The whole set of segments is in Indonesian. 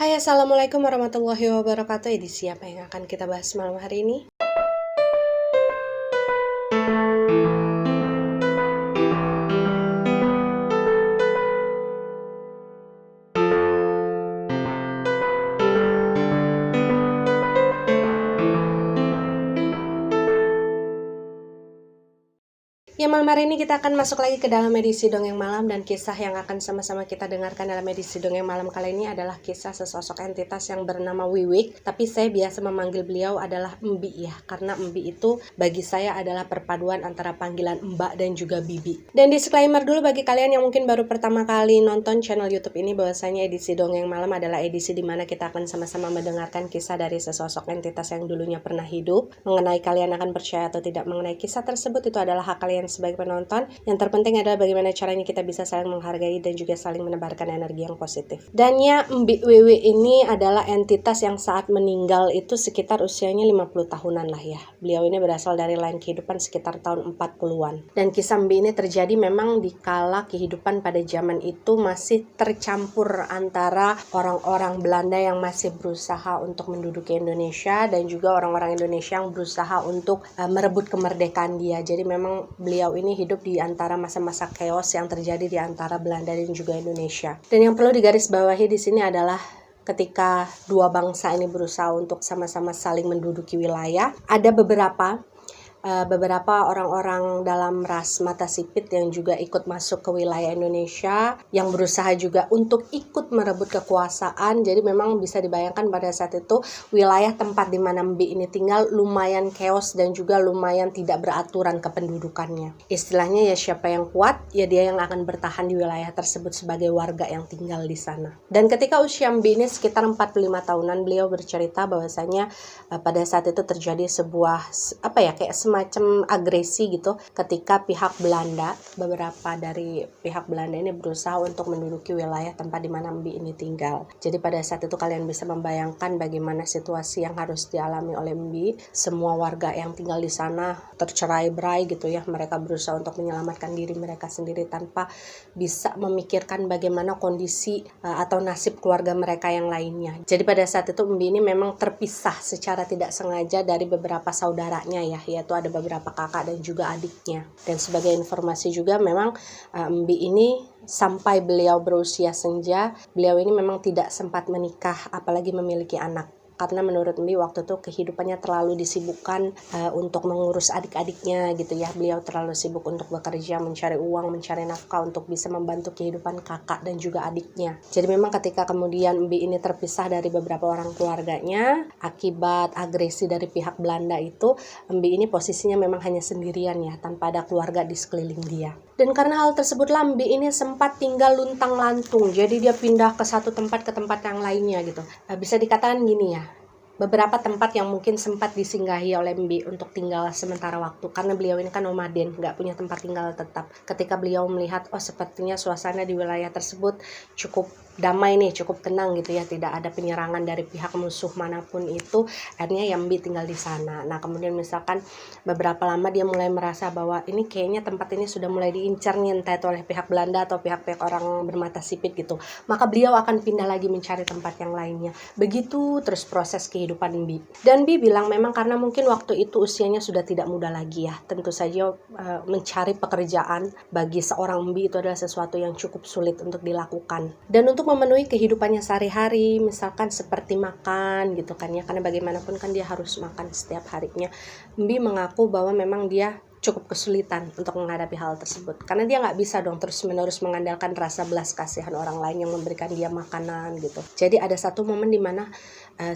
Hai, Assalamualaikum warahmatullahi wabarakatuh. Edisi apa yang akan kita bahas malam hari ini? Ya, malam hari ini kita akan masuk lagi ke dalam edisi Dongeng Malam, dan kisah yang akan sama-sama kita dengarkan dalam edisi Dongeng Malam kali ini adalah kisah sesosok entitas yang bernama Wiwik, tapi saya biasa memanggil beliau adalah Embi ya, karena Embi itu bagi saya adalah perpaduan antara panggilan Mbak dan juga Bibi. Dan disclaimer dulu bagi kalian yang mungkin baru pertama kali nonton channel YouTube ini, bahwasanya edisi Dongeng Malam adalah edisi dimana kita akan sama-sama mendengarkan kisah dari sesosok entitas yang dulunya pernah hidup. Mengenai kalian akan percaya atau tidak mengenai kisah tersebut, itu adalah hak kalian sebagai penonton. Yang terpenting adalah bagaimana caranya kita bisa saling menghargai dan juga saling menebarkan energi yang positif. Dan ya, Mbak Wiwi ini adalah entitas yang saat meninggal itu sekitar usianya 50 tahunan lah ya. Beliau ini berasal dari lain kehidupan sekitar tahun 40-an. Dan kisah Mbak ini terjadi memang di kala kehidupan pada zaman itu masih tercampur antara orang-orang Belanda yang masih berusaha untuk menduduki Indonesia dan juga orang-orang Indonesia yang berusaha untuk merebut kemerdekaan dia. Jadi memang beliau ini hidup di antara masa-masa chaos yang terjadi di antara Belanda dan juga Indonesia. Dan yang perlu digarisbawahi di sini adalah ketika dua bangsa ini berusaha untuk sama-sama saling menduduki wilayah, ada beberapa orang-orang dalam ras mata sipit yang juga ikut masuk ke wilayah Indonesia, yang berusaha juga untuk ikut merebut kekuasaan. Jadi memang bisa dibayangkan pada saat itu wilayah tempat di mana Mbi ini tinggal lumayan chaos dan juga lumayan tidak beraturan kependudukannya. Istilahnya ya, siapa yang kuat ya dia yang akan bertahan di wilayah tersebut sebagai warga yang tinggal di sana. Dan ketika usia Mbi ini sekitar 45 tahunan, beliau bercerita bahwasanya pada saat itu terjadi sebuah kayak semacam agresi gitu, ketika pihak Belanda, beberapa dari pihak Belanda ini berusaha untuk menduduki wilayah tempat di mana Mbi ini tinggal. Jadi pada saat itu kalian bisa membayangkan bagaimana situasi yang harus dialami oleh Mbi. Semua warga yang tinggal di sana tercerai-berai gitu ya. Mereka berusaha untuk menyelamatkan diri mereka sendiri tanpa bisa memikirkan bagaimana kondisi atau nasib keluarga mereka yang lainnya. Jadi pada saat itu Mbi ini memang terpisah secara tidak sengaja dari beberapa saudaranya ya, yaitu ada beberapa kakak dan juga adiknya. Dan sebagai informasi juga, memang Mbi ini sampai beliau berusia senja, beliau ini memang tidak sempat menikah apalagi memiliki anak. Karena menurut Mbi waktu itu kehidupannya terlalu disibukkan untuk mengurus adik-adiknya gitu ya. Beliau terlalu sibuk untuk bekerja, mencari uang, mencari nafkah untuk bisa membantu kehidupan kakak dan juga adiknya. Jadi memang ketika kemudian Mbi ini terpisah dari beberapa orang keluarganya akibat agresi dari pihak Belanda itu, Mbi ini posisinya memang hanya sendirian ya, tanpa ada keluarga di sekeliling dia. Dan karena hal tersebutlah Mbi ini sempat tinggal luntang-lantung. Jadi dia pindah ke satu tempat ke tempat yang lainnya gitu. Bisa dikatakan gini ya, beberapa tempat yang mungkin sempat disinggahi oleh Mbi untuk tinggal sementara waktu, karena beliau ini kan nomaden, nggak punya tempat tinggal tetap. Ketika beliau melihat sepertinya suasana di wilayah tersebut cukup damai nih, cukup tenang gitu ya, tidak ada penyerangan dari pihak musuh manapun itu, akhirnya ya Mbi tinggal di sana. Nah kemudian misalkan beberapa lama dia mulai merasa bahwa ini kayaknya tempat ini sudah mulai diincar nih, entah itu oleh pihak Belanda atau pihak-pihak orang bermata sipit gitu, maka beliau akan pindah lagi mencari tempat yang lainnya. Begitu terus proses kehidupan Mbi. Dan Mbi bilang memang karena mungkin waktu itu usianya sudah tidak muda lagi ya, tentu saja mencari pekerjaan bagi seorang Mbi itu adalah sesuatu yang cukup sulit untuk dilakukan. Dan untuk memenuhi kehidupannya sehari-hari, misalkan seperti makan gitu kan ya, karena bagaimanapun kan dia harus makan setiap harinya, Mbi mengaku bahwa memang dia cukup kesulitan untuk menghadapi hal tersebut, karena dia nggak bisa dong terus-menerus mengandalkan rasa belas kasihan orang lain yang memberikan dia makanan gitu. Jadi ada satu momen di mana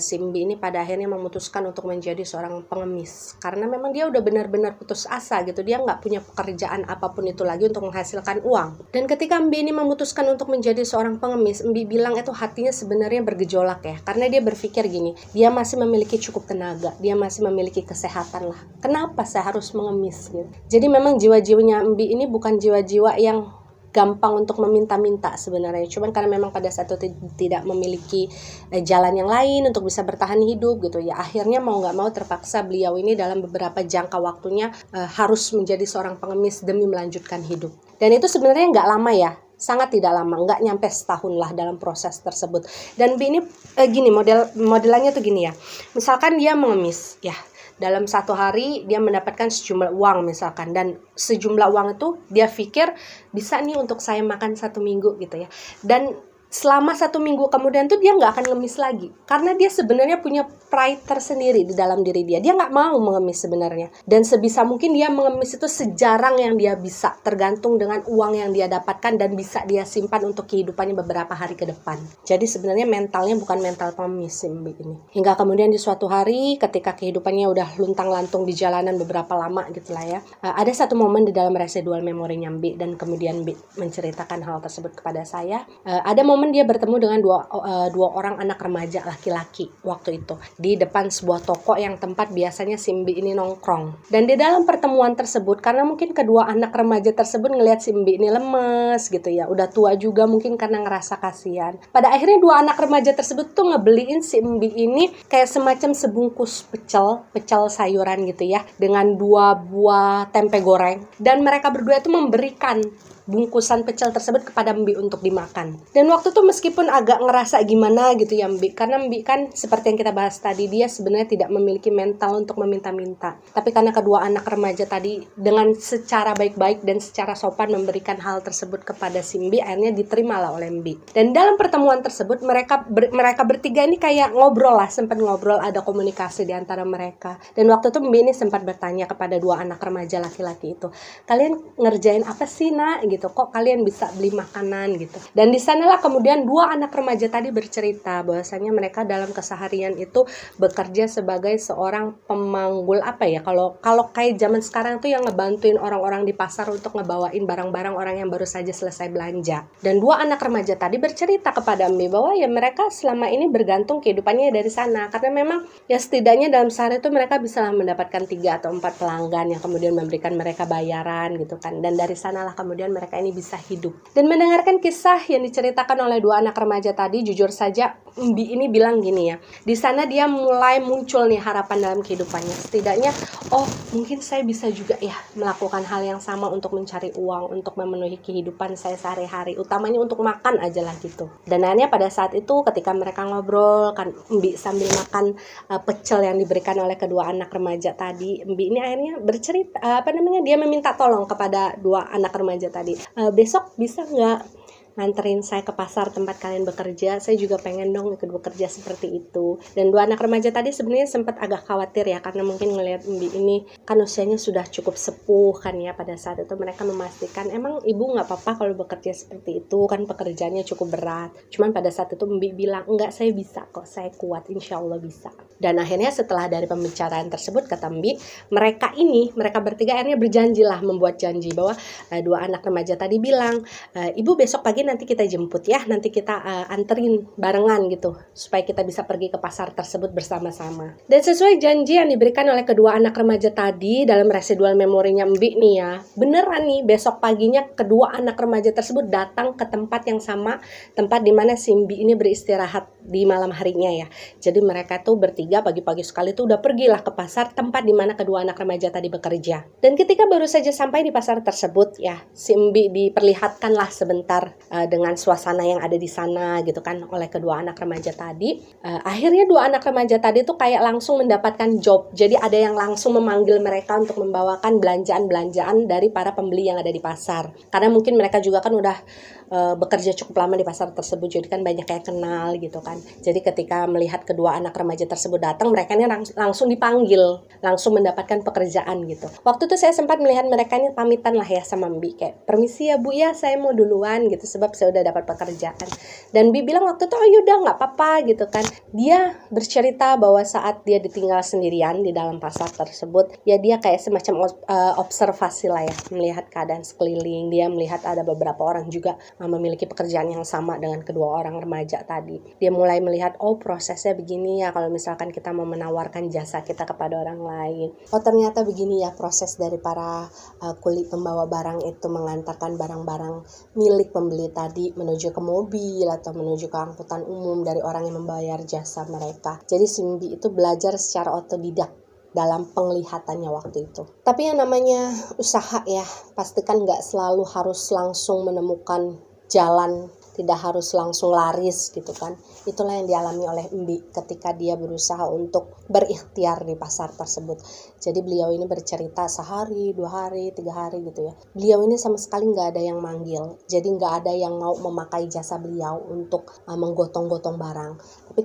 si Mbi ini pada akhirnya memutuskan untuk menjadi seorang pengemis, karena memang dia udah benar-benar putus asa gitu, dia nggak punya pekerjaan apapun itu lagi untuk menghasilkan uang. Dan ketika Mbi ini memutuskan untuk menjadi seorang pengemis, Mbi bilang itu hatinya sebenarnya bergejolak ya, karena dia berpikir gini, dia masih memiliki cukup tenaga, dia masih memiliki kesehatan lah, kenapa saya harus mengemis gitu. Jadi memang jiwa-jiwanya Mbi ini bukan jiwa-jiwa yang gampang untuk meminta-minta sebenarnya, cuman karena memang pada saat itu tidak memiliki jalan yang lain untuk bisa bertahan hidup gitu ya, akhirnya mau nggak mau terpaksa beliau ini dalam beberapa jangka waktunya harus menjadi seorang pengemis demi melanjutkan hidup. Dan itu sebenarnya nggak lama ya, sangat tidak lama, nggak nyampe setahun lah dalam proses tersebut. Dan Mbi ini gini, modelannya tuh gini ya, misalkan dia mengemis ya, dalam satu hari dia mendapatkan sejumlah uang misalkan, dan sejumlah uang itu dia pikir bisa nih untuk saya makan 1 minggu gitu ya, dan selama 1 minggu kemudian tuh dia nggak akan ngemis lagi, karena dia sebenarnya punya pride tersendiri di dalam diri dia nggak mau mengemis sebenarnya, dan sebisa mungkin dia mengemis itu sejarang yang dia bisa, tergantung dengan uang yang dia dapatkan dan bisa dia simpan untuk kehidupannya beberapa hari ke depan. Jadi sebenarnya mentalnya bukan mental pengemis Mbi ini. Hingga kemudian di suatu hari ketika kehidupannya udah luntang-lantung di jalanan beberapa lama gitulah ya, ada satu momen di dalam residual memorinya Mbi, dan kemudian Mbi menceritakan hal tersebut kepada saya. Ada momen dia bertemu dengan dua orang anak remaja laki-laki waktu itu di depan sebuah toko yang tempat biasanya Mbi ini nongkrong. Dan di dalam pertemuan tersebut, karena mungkin kedua anak remaja tersebut ngelihat Mbi ini lemes gitu ya, udah tua juga mungkin karena ngerasa kasihan. Pada akhirnya dua anak remaja tersebut tuh ngebeliin Mbi ini kayak semacam sebungkus pecel sayuran gitu ya, dengan 2 buah tempe goreng, dan mereka berdua itu memberikan bungkusan pecel tersebut kepada Mbi untuk dimakan. Dan waktu itu meskipun agak ngerasa gimana gitu ya Mbi, karena Mbi kan seperti yang kita bahas tadi, dia sebenarnya tidak memiliki mental untuk meminta-minta. Tapi karena kedua anak remaja tadi dengan secara baik-baik dan secara sopan memberikan hal tersebut kepada si Mbi, akhirnya diterimalah oleh Mbi. Dan dalam pertemuan tersebut mereka bertiga ini kayak ngobrol lah, sempat ngobrol, ada komunikasi di antara mereka. Dan waktu itu Mbi ini sempat bertanya kepada dua anak remaja laki-laki itu, kalian ngerjain apa sih nak gitu, kok kalian bisa beli makanan gitu. Dan di sanalah kemudian dua anak remaja tadi bercerita bahwasanya mereka dalam keseharian itu bekerja sebagai seorang pemanggul apa ya, kalau kayak zaman sekarang tuh yang ngebantuin orang-orang di pasar untuk ngebawain barang-barang orang yang baru saja selesai belanja. Dan dua anak remaja tadi bercerita kepada Mbi bahwa ya mereka selama ini bergantung kehidupannya dari sana, karena memang ya setidaknya dalam sehari itu mereka bisa mendapatkan 3 atau 4 pelanggan yang kemudian memberikan mereka bayaran gitu kan. Dan dari sanalah kemudian mereka ini bisa hidup. Dan mendengarkan kisah yang diceritakan oleh dua anak remaja tadi, jujur saja Mbi ini bilang gini ya, di sana dia mulai muncul nih harapan dalam kehidupannya. Setidaknya, oh mungkin saya bisa juga ya melakukan hal yang sama untuk mencari uang, untuk memenuhi kehidupan saya sehari-hari, utamanya untuk makan aja lah gitu. Dan akhirnya pada saat itu ketika mereka ngobrol kan, Mbi sambil makan pecel yang diberikan oleh kedua anak remaja tadi, Mbi ini akhirnya bercerita, dia meminta tolong kepada dua anak remaja tadi, besok bisa nggak nganterin saya ke pasar tempat kalian bekerja, saya juga pengen dong ikut bekerja seperti itu. Dan dua anak remaja tadi sebenarnya sempat agak khawatir ya, karena mungkin ngelihat Mbi ini kan usianya sudah cukup sepuh kan ya. Pada saat itu mereka memastikan, emang ibu nggak apa-apa kalau bekerja seperti itu, kan pekerjaannya cukup berat. Cuman pada saat itu Mbi bilang, enggak, saya bisa kok, saya kuat, insya Allah bisa. Dan akhirnya setelah dari pembicaraan tersebut, kata Mbi, mereka bertiga akhirnya berjanjilah, membuat janji bahwa dua anak remaja tadi bilang, ibu besok pagi nanti kita jemput ya, nanti kita anterin barengan gitu, supaya kita bisa pergi ke pasar tersebut bersama-sama. Dan sesuai janji yang diberikan oleh kedua anak remaja tadi dalam residual memorinya Mbi nih ya, beneran nih besok paginya kedua anak remaja tersebut datang ke tempat yang sama, tempat dimana si Mbi ini beristirahat di malam harinya ya. Jadi mereka tuh bertiga pagi-pagi sekali tuh udah pergilah ke pasar tempat dimana kedua anak remaja tadi bekerja. Dan ketika baru saja sampai di pasar tersebut ya, si Mbi diperlihatkanlah sebentar dengan suasana yang ada di sana gitu kan oleh kedua anak remaja tadi. Akhirnya dua anak remaja tadi tuh kayak langsung mendapatkan job. Jadi ada yang langsung memanggil mereka untuk membawakan belanjaan-belanjaan dari para pembeli yang ada di pasar. Karena mungkin mereka juga kan udah bekerja cukup lama di pasar tersebut, jadi kan banyak yang kenal gitu kan. Jadi ketika melihat kedua anak remaja tersebut datang, mereka ini langsung dipanggil, langsung mendapatkan pekerjaan gitu. Waktu itu saya sempat melihat mereka ini pamitan lah ya sama Mbi, kayak permisi ya Bu ya, saya mau duluan gitu sebab saya udah dapat pekerjaan. Dan Mbi bilang waktu itu, oh yaudah nggak apa-apa gitu kan. Dia bercerita bahwa saat dia ditinggal sendirian di dalam pasar tersebut, ya dia kayak semacam observasi lah ya, melihat keadaan sekeliling. Dia melihat ada beberapa orang juga memiliki pekerjaan yang sama dengan kedua orang remaja tadi. Dia mulai melihat, oh prosesnya begini ya kalau misalkan kita mau menawarkan jasa kita kepada orang lain. Oh ternyata begini ya proses dari para kuli pembawa barang itu mengantarkan barang-barang milik pembeli tadi menuju ke mobil atau menuju ke angkutan umum dari orang yang membayar jasa mereka. Jadi si Mbi itu belajar secara otodidak dalam penglihatannya waktu itu. Tapi yang namanya usaha ya, pastikan nggak selalu harus langsung menemukan jalan, tidak harus langsung laris gitu kan. Itulah yang dialami oleh Embi ketika dia berusaha untuk berikhtiar di pasar tersebut. Jadi beliau ini bercerita sehari, 2 hari, 3 hari gitu ya. Beliau ini sama sekali nggak ada yang manggil. Jadi nggak ada yang mau memakai jasa beliau untuk menggotong-gotong barang. Tapi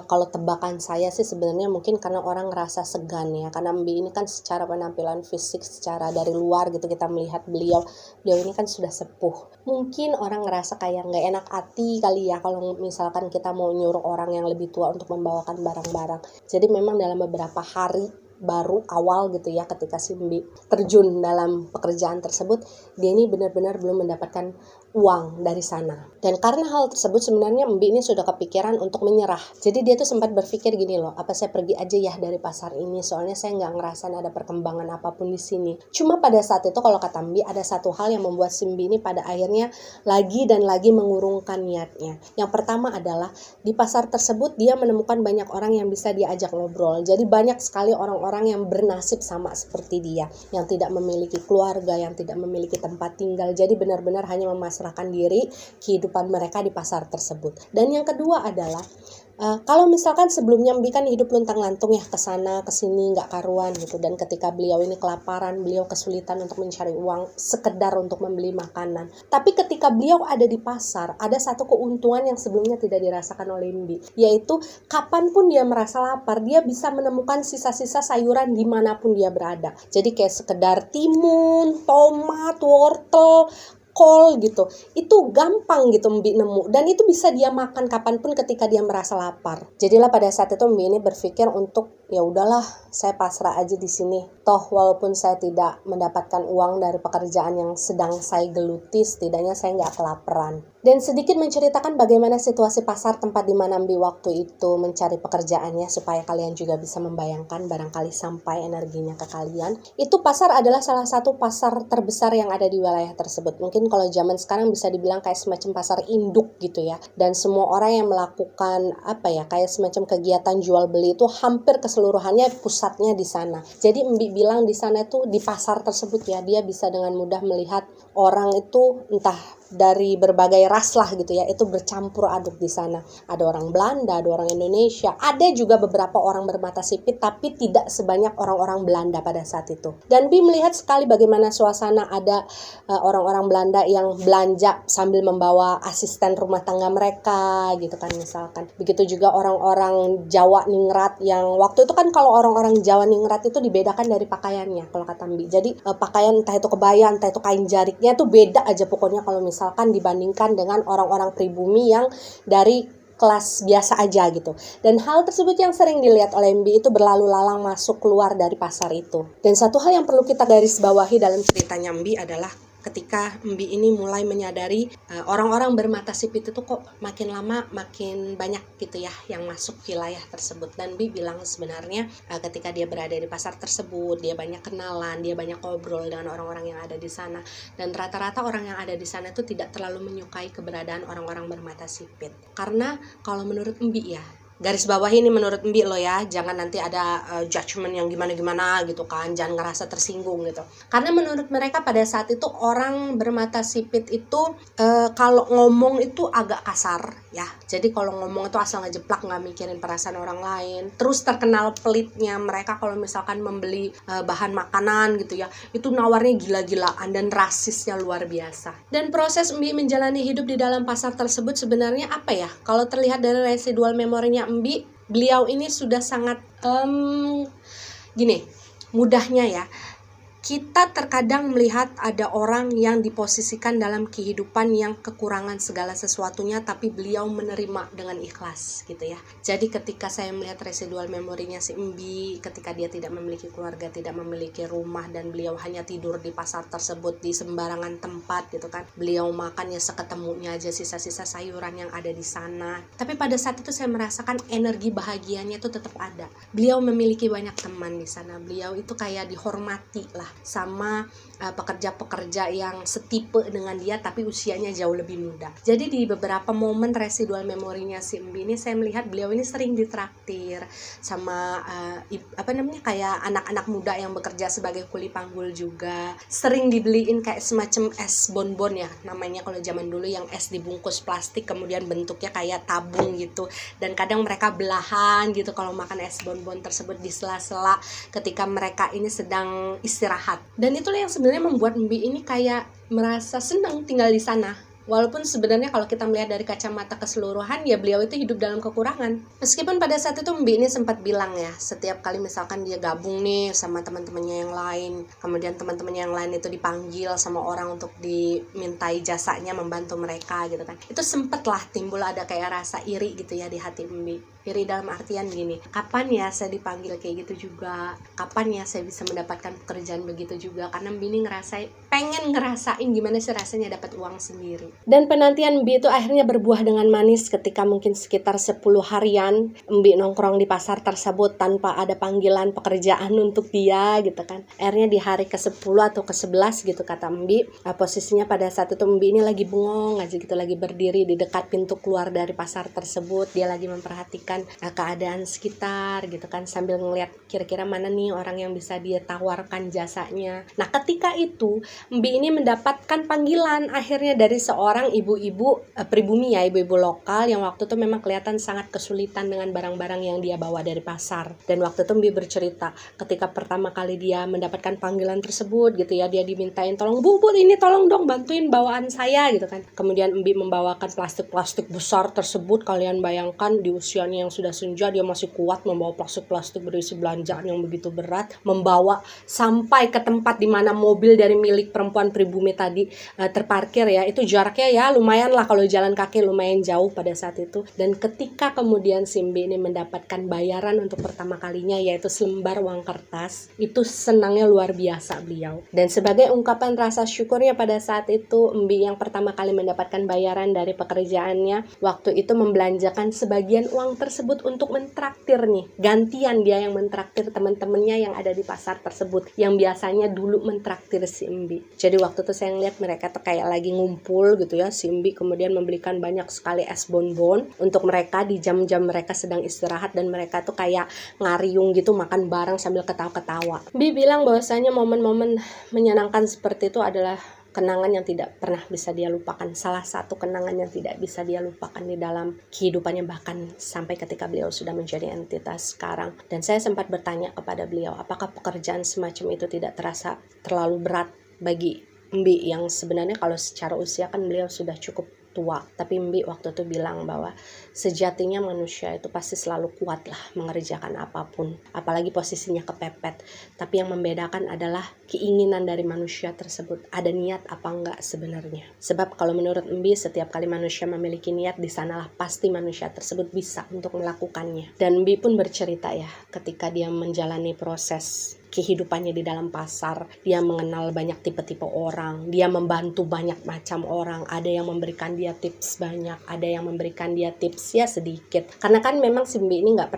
kalau tebakan saya sih sebenarnya mungkin karena orang ngerasa segan ya. Karena Embi ini kan secara penampilan fisik, secara dari luar gitu kita melihat beliau ini kan sudah sepuh. Mungkin orang ngerasa kayak nggak enak hati kali ya kalau misalkan kita mau nyuruh orang yang lebih tua untuk membawakan barang-barang. Jadi memang dalam beberapa hari baru awal gitu ya, ketika Simbi terjun dalam pekerjaan tersebut, dia ini benar-benar belum mendapatkan uang dari sana. Dan karena hal tersebut sebenarnya Mbi ini sudah kepikiran untuk menyerah. Jadi dia tuh sempat berpikir gini loh, apa saya pergi aja ya dari pasar ini, soalnya saya nggak ngerasain ada perkembangan apapun di sini. Cuma pada saat itu kalau kata Mbi, ada satu hal yang membuat Simbi ini pada akhirnya lagi dan lagi mengurungkan niatnya. Yang pertama adalah di pasar tersebut dia menemukan banyak orang yang bisa diajak ngobrol. Jadi banyak sekali orang-orang yang bernasib sama seperti dia, yang tidak memiliki keluarga, yang tidak memiliki tempat tinggal. Jadi benar-benar hanya memasrahkan diri kehidupan mereka di pasar tersebut. Dan yang kedua adalah kalau misalkan sebelumnya Mbi kan hidup luntang-lantung ya, kesana kesini nggak karuan gitu, dan ketika beliau ini kelaparan, beliau kesulitan untuk mencari uang sekedar untuk membeli makanan. Tapi ketika beliau ada di pasar, ada satu keuntungan yang sebelumnya tidak dirasakan oleh Mbi, yaitu kapanpun dia merasa lapar, dia bisa menemukan sisa-sisa sayuran dimanapun dia berada. Jadi kayak sekedar timun, tomat, wortel, kol gitu, itu gampang gitu Mbi nemu, dan itu bisa dia makan kapanpun ketika dia merasa lapar. Jadilah pada saat itu Mbi ini berpikir untuk ya udahlah, saya pasrah aja di sini. Toh walaupun saya tidak mendapatkan uang dari pekerjaan yang sedang saya geluti, setidaknya saya nggak kelaparan. Dan sedikit menceritakan bagaimana situasi pasar tempat di mana Mbi waktu itu mencari pekerjaannya, supaya kalian juga bisa membayangkan barangkali sampai energinya ke kalian. Itu pasar adalah salah satu pasar terbesar yang ada di wilayah tersebut. Mungkin kalau zaman sekarang bisa dibilang kayak semacam pasar induk gitu ya. Dan semua orang yang melakukan kayak semacam kegiatan jual beli itu hampir keseluruhannya pusatnya di sana. Jadi Mbi bilang di sana itu, di pasar tersebut ya, dia bisa dengan mudah melihat orang itu entah dari berbagai ras lah gitu ya, itu bercampur aduk di sana. Ada orang Belanda, ada orang Indonesia, ada juga beberapa orang bermata sipit, tapi tidak sebanyak orang-orang Belanda pada saat itu. Dan Bi melihat sekali bagaimana suasana ada orang-orang Belanda yang belanja sambil membawa asisten rumah tangga mereka gitu kan misalkan. Begitu juga orang-orang Jawa Ningrat, yang waktu itu kan kalau orang-orang Jawa Ningrat itu dibedakan dari pakaiannya kalau kata Bi. Jadi pakaian entah itu kebaya, entah itu kain jariknya itu beda aja pokoknya kalau misalkan dibandingkan dengan orang-orang pribumi yang dari kelas biasa aja gitu. Dan hal tersebut yang sering dilihat oleh Mbi itu berlalu lalang masuk keluar dari pasar itu. Dan satu hal yang perlu kita garis bawahi dalam ceritanya Mbi adalah ketika Mbi ini mulai menyadari orang-orang bermata sipit itu kok makin lama makin banyak gitu ya yang masuk wilayah tersebut. Dan Mbi bilang sebenarnya ketika dia berada di pasar tersebut, dia banyak kenalan, dia banyak ngobrol dengan orang-orang yang ada di sana. Dan rata-rata orang yang ada di sana itu tidak terlalu menyukai keberadaan orang-orang bermata sipit. Karena kalau menurut Mbi ya, garis bawah ini menurut Mbi lo ya, jangan nanti ada judgement yang gimana-gimana gitu kan, jangan ngerasa tersinggung gitu. Karena menurut mereka pada saat itu orang bermata sipit itu kalau ngomong itu agak kasar ya. Jadi kalau ngomong itu asal ngejeplak, nggak mikirin perasaan orang lain. Terus terkenal pelitnya mereka kalau misalkan membeli bahan makanan gitu ya, itu nawarnya gila-gilaan dan rasisnya luar biasa. Dan proses Mbi menjalani hidup di dalam pasar tersebut sebenarnya apa ya, kalau terlihat dari residual memorinya Mbi, beliau ini sudah sangat mudahnya ya. Kita terkadang melihat ada orang yang diposisikan dalam kehidupan yang kekurangan segala sesuatunya, tapi beliau menerima dengan ikhlas gitu ya. Jadi ketika saya melihat residual memorinya si Mbi, ketika dia tidak memiliki keluarga, tidak memiliki rumah, dan beliau hanya tidur di pasar tersebut di sembarangan tempat gitu kan. Beliau makan ya seketemunya aja, sisa-sisa sayuran yang ada di sana. Tapi pada saat itu saya merasakan energi bahagianya itu tetap ada. Beliau memiliki banyak teman di sana. Beliau itu kayak dihormati lah sama pekerja-pekerja yang setipe dengan dia tapi usianya jauh lebih muda. Jadi di beberapa momen residual memorinya si Embi ini saya melihat beliau ini sering ditraktir sama kayak anak-anak muda yang bekerja sebagai kuli panggul juga. Sering dibeliin kayak semacam es bonbon ya namanya kalau zaman dulu, yang es dibungkus plastik kemudian bentuknya kayak tabung gitu. Dan kadang mereka belahan gitu kalau makan es bonbon tersebut di sela-sela ketika mereka ini sedang istirahat. Dan itulah yang sebenarnya membuat Embi ini kayak merasa senang tinggal di sana. Walaupun sebenarnya kalau kita melihat dari kacamata keseluruhan ya beliau itu hidup dalam kekurangan. Meskipun pada saat itu Embi ini sempat bilang ya, setiap kali misalkan dia gabung nih sama teman-temannya yang lain, kemudian teman-temannya yang lain itu dipanggil sama orang untuk dimintai jasanya membantu mereka gitu kan. Itu sempatlah timbul ada kayak rasa iri gitu ya di hati Embi. Iri dalam artian gini, kapan ya saya dipanggil kayak gitu juga? Kapan ya saya bisa mendapatkan pekerjaan begitu juga? Karena Embi ini pengen ngerasain gimana sih rasanya dapat uang sendiri. Dan penantian Embi itu akhirnya berbuah dengan manis ketika mungkin sekitar 10 harian Embi nongkrong di pasar tersebut tanpa ada panggilan pekerjaan untuk dia gitu kan. Akhirnya di hari ke-10 atau ke-11 gitu kata Embi, posisinya pada saat itu Embi ini lagi bengong aja gitu, lagi berdiri di dekat pintu keluar dari pasar tersebut. Dia lagi memperhatikan keadaan sekitar gitu kan, sambil ngeliat kira-kira mana nih orang yang bisa dia tawarkan jasanya. Nah ketika itu Embi ini mendapatkan panggilan akhirnya dari seorang ibu-ibu pribumi ya, ibu-ibu lokal yang waktu itu memang kelihatan sangat kesulitan dengan barang-barang yang dia bawa dari pasar. Dan waktu itu Embi bercerita ketika pertama kali dia mendapatkan panggilan tersebut gitu ya, dia dimintain tolong, Bu ini tolong dong bantuin bawaan saya gitu kan. Kemudian Embi membawakan plastik-plastik besar tersebut. Kalian bayangkan di usianya yang sudah senja dia masih kuat membawa plastik-plastik berisi belanjaan yang begitu berat, membawa sampai ke tempat di mana mobil dari milik perempuan pribumi tadi terparkir ya. Itu jaraknya ya lumayan lah, kalau jalan kaki lumayan jauh pada saat itu. Dan ketika kemudian Simbi ini mendapatkan bayaran untuk pertama kalinya, yaitu selembar uang kertas, itu senangnya luar biasa beliau. Dan sebagai ungkapan rasa syukurnya pada saat itu, Embi yang pertama kali mendapatkan bayaran dari pekerjaannya, waktu itu membelanjakan sebagian uang tersebut untuk mentraktir nih, gantian dia yang mentraktir teman-temannya yang ada di pasar tersebut, yang biasanya dulu mentraktir si Embi. Jadi waktu itu saya ngeliat mereka tuh kayak lagi ngumpul gitu ya, si Embi kemudian membelikan banyak sekali es bonbon untuk mereka di jam-jam mereka sedang istirahat, dan mereka tuh kayak ngariung gitu makan bareng sambil ketawa-ketawa. Embi bilang bahwasanya momen-momen menyenangkan seperti itu adalah kenangan yang tidak pernah bisa dia lupakan. Salah satu kenangan yang tidak bisa dia lupakan di dalam kehidupannya, bahkan sampai ketika beliau sudah menjadi entitas sekarang. Dan saya sempat bertanya kepada beliau, apakah pekerjaan semacam itu tidak terasa terlalu berat bagi Embi yang sebenarnya kalau secara usia kan beliau sudah cukup tua. Tapi Embi waktu itu bilang bahwa sejatinya manusia itu pasti selalu kuat lah mengerjakan apapun, apalagi posisinya kepepet. Tapi yang membedakan adalah keinginan dari manusia tersebut, ada niat apa enggak sebenarnya. Sebab kalau menurut Embi, setiap kali manusia memiliki niat, di sanalah pasti manusia tersebut bisa untuk melakukannya. Dan Embi pun bercerita ya, ketika dia menjalani proses kehidupannya di dalam pasar, dia mengenal banyak tipe-tipe orang, dia membantu banyak macam orang, ada yang memberikan dia tips banyak, ada yang memberikan dia tips ya sedikit. Karena kan memang Simbi ini tidak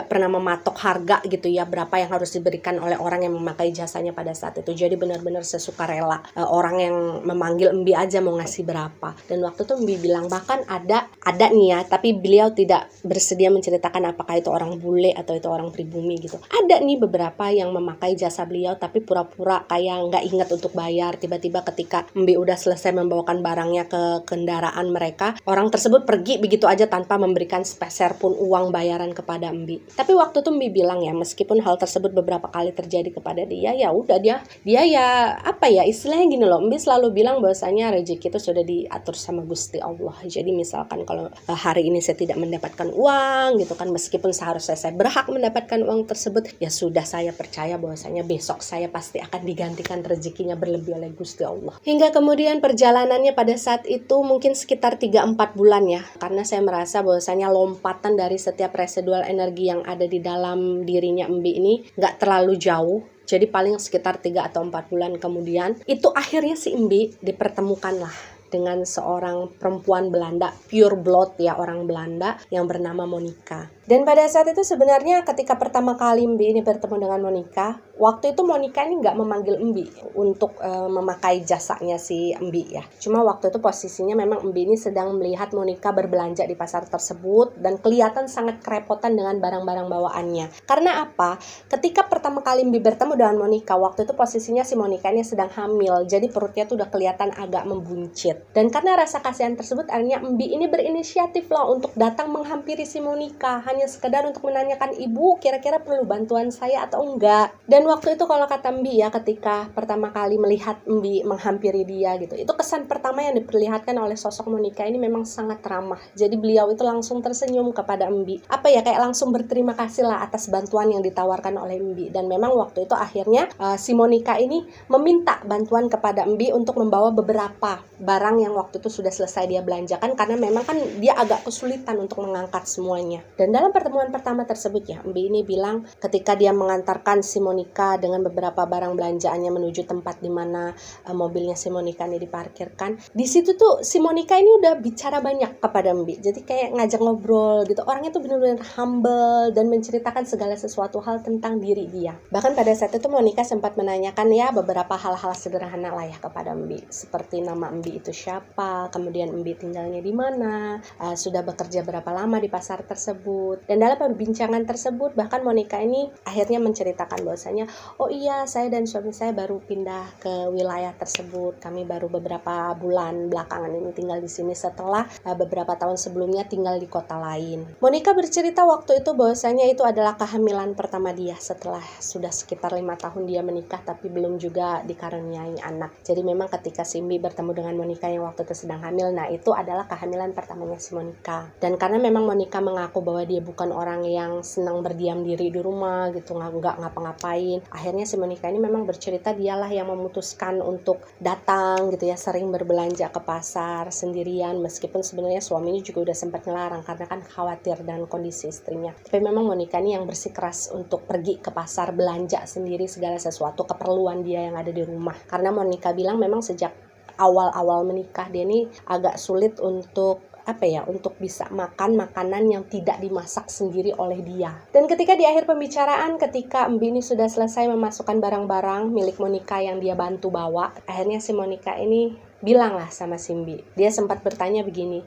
pernah mematok harga gitu ya, berapa yang harus diberikan oleh orang yang memakai jasanya pada saat itu. Jadi benar-benar sesukarela, orang yang memanggil Embi aja mau ngasih berapa. Dan waktu itu Embi bilang bahkan ada nih ya, tapi beliau tidak bersedia menceritakan apakah itu orang bule atau itu orang pribumi gitu. Ada nih beberapa yang memakai jasa beliau tapi pura-pura kayak nggak ingat untuk bayar. Tiba-tiba ketika Embi udah selesai membawakan barangnya ke kendaraan mereka, orang tersebut pergi begitu aja tanpa memberikan sepeser pun uang bayaran kepada Embi. Tapi waktu itu Embi bilang ya, meskipun hal tersebut beberapa kali terjadi kepada dia, ya udah dia ya apa ya istilahnya gini loh, Embi selalu bilang bahwasanya rezeki itu sudah diatur sama Gusti Allah. Jadi misalkan kalau hari ini saya tidak mendapatkan uang gitu kan, meskipun seharusnya saya berhak mendapatkan uang tersebut, ya sudah, saya percaya bahwasanya besok saya pasti akan digantikan rezekinya berlebih oleh Gusti Allah. Hingga kemudian perjalanannya pada saat itu mungkin sekitar 3-4 bulan ya, karena saya merasa bahwasanya lompatan dari setiap residual energi yang ada di dalam dirinya Embi ini gak terlalu jauh. Jadi paling sekitar 3 atau 4 bulan kemudian, itu akhirnya si Embi dipertemukan lah dengan seorang perempuan Belanda, pure blood ya, orang Belanda yang bernama Monica. Dan pada saat itu sebenarnya ketika pertama kali Embi ini bertemu dengan Monica, waktu itu Monica ini nggak memanggil Embi untuk memakai jasanya si Embi ya. Cuma waktu itu posisinya memang Embi ini sedang melihat Monica berbelanja di pasar tersebut dan kelihatan sangat kerepotan dengan barang-barang bawaannya. Karena apa? Ketika pertama kali Embi bertemu dengan Monica, waktu itu posisinya si Monica ini sedang hamil, jadi perutnya tuh udah kelihatan agak membuncit. Dan karena rasa kasihan tersebut, akhirnya Embi ini berinisiatif lah untuk datang menghampiri si Monica, hanya sekedar untuk menanyakan, "Ibu, kira-kira perlu bantuan saya atau enggak?" Dan waktu itu kalau kata Embi ya, ketika pertama kali melihat Embi menghampiri dia gitu, itu kesan pertama yang diperlihatkan oleh sosok Monica ini memang sangat ramah. Jadi beliau itu langsung tersenyum kepada Embi. Apa ya, kayak langsung berterima kasih lah atas bantuan yang ditawarkan oleh Embi. Dan memang waktu itu akhirnya si Monica ini meminta bantuan kepada Embi untuk membawa beberapa barang yang waktu itu sudah selesai dia belanjakan, karena memang kan dia agak kesulitan untuk mengangkat semuanya. Dan dalam pertemuan pertama tersebut ya, Embi ini bilang ketika dia mengantarkan si Monica dengan beberapa barang belanjaannya menuju tempat di mana mobilnya si Monica ini diparkirkan. Di situ tuh si Monica ini udah bicara banyak kepada Embi. Jadi kayak ngajak ngobrol gitu. Orangnya tuh benar-benar humble dan menceritakan segala sesuatu hal tentang diri dia. Bahkan pada saat itu Monica sempat menanyakan ya beberapa hal-hal sederhana lah ya kepada Embi. Seperti nama Embi itu siapa, kemudian Embi tinggalnya di mana, sudah bekerja berapa lama di pasar tersebut. Dan dalam perbincangan tersebut bahkan Monica ini akhirnya menceritakan bahwasanya, "Oh iya, saya dan suami saya baru pindah ke wilayah tersebut. Kami baru beberapa bulan belakangan ini tinggal di sini setelah beberapa tahun sebelumnya tinggal di kota lain." Monica bercerita waktu itu bahwasanya itu adalah kehamilan pertama dia setelah sudah sekitar 5 tahun dia menikah tapi belum juga dikaruniai anak. Jadi memang ketika Simbi bertemu dengan Monica yang waktu itu sedang hamil, nah itu adalah kehamilan pertamanya si Monica. Dan karena memang Monica mengaku bahwa dia bukan orang yang senang berdiam diri di rumah gitu, nggak ngapa-ngapain. Akhirnya si Monica ini memang bercerita dialah yang memutuskan untuk datang gitu ya, sering berbelanja ke pasar sendirian, meskipun sebenarnya suaminya juga udah sempat ngelarang karena kan khawatir dengan kondisi istrinya. Tapi memang Monica ini yang bersikeras untuk pergi ke pasar belanja sendiri segala sesuatu keperluan dia yang ada di rumah. Karena Monica bilang memang sejak awal-awal menikah dia ini agak sulit untuk untuk bisa makan makanan yang tidak dimasak sendiri oleh dia. Dan ketika di akhir pembicaraan, ketika Embi ini sudah selesai memasukkan barang-barang milik Monica yang dia bantu bawa, akhirnya si Monica ini bilang lah sama Simbi. Dia sempat bertanya begini,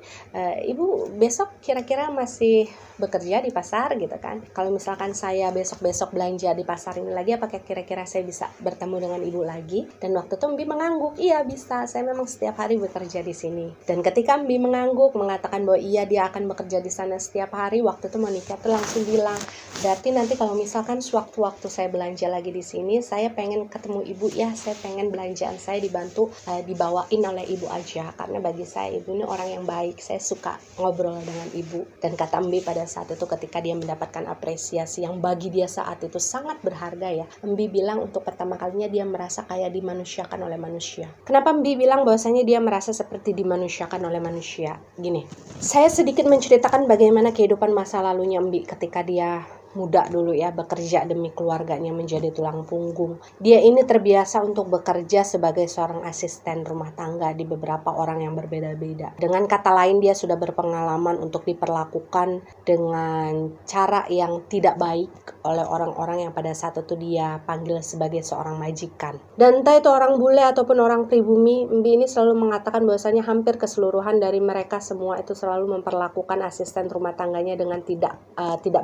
"Ibu besok kira-kira masih bekerja di pasar gitu kan? Kalau misalkan saya besok-besok belanja di pasar ini lagi, apakah kira-kira saya bisa bertemu dengan ibu lagi?" Dan waktu itu Embi mengangguk, "Iya bisa, saya memang setiap hari bekerja di sini." Dan ketika Embi mengangguk mengatakan bahwa iya dia akan bekerja di sana setiap hari, waktu itu Monica tuh langsung bilang, "Berarti nanti kalau misalkan sewaktu-waktu saya belanja lagi di sini, saya pengen ketemu ibu ya, saya pengen belanjaan saya dibantu dibawain oleh ibu aja, karena bagi saya ibu ini orang yang baik, saya suka ngobrol dengan ibu." Dan kata Embi pada saat itu ketika dia mendapatkan apresiasi yang bagi dia saat itu sangat berharga ya, Embi bilang untuk pertama kalinya dia merasa kayak dimanusiakan oleh manusia. Kenapa Embi bilang bahwasanya dia merasa seperti dimanusiakan oleh manusia? Gini, saya sedikit menceritakan bagaimana kehidupan masa lalunya Embi ketika dia muda dulu ya, bekerja demi keluarganya menjadi tulang punggung. Dia ini terbiasa untuk bekerja sebagai seorang asisten rumah tangga di beberapa orang yang berbeda-beda. Dengan kata lain, dia sudah berpengalaman untuk diperlakukan dengan cara yang tidak baik oleh orang-orang yang pada saat itu dia panggil sebagai seorang majikan. Dan entah itu orang bule ataupun orang pribumi, Embi ini selalu mengatakan bahwasanya hampir keseluruhan dari mereka semua itu selalu memperlakukan asisten rumah tangganya dengan tidak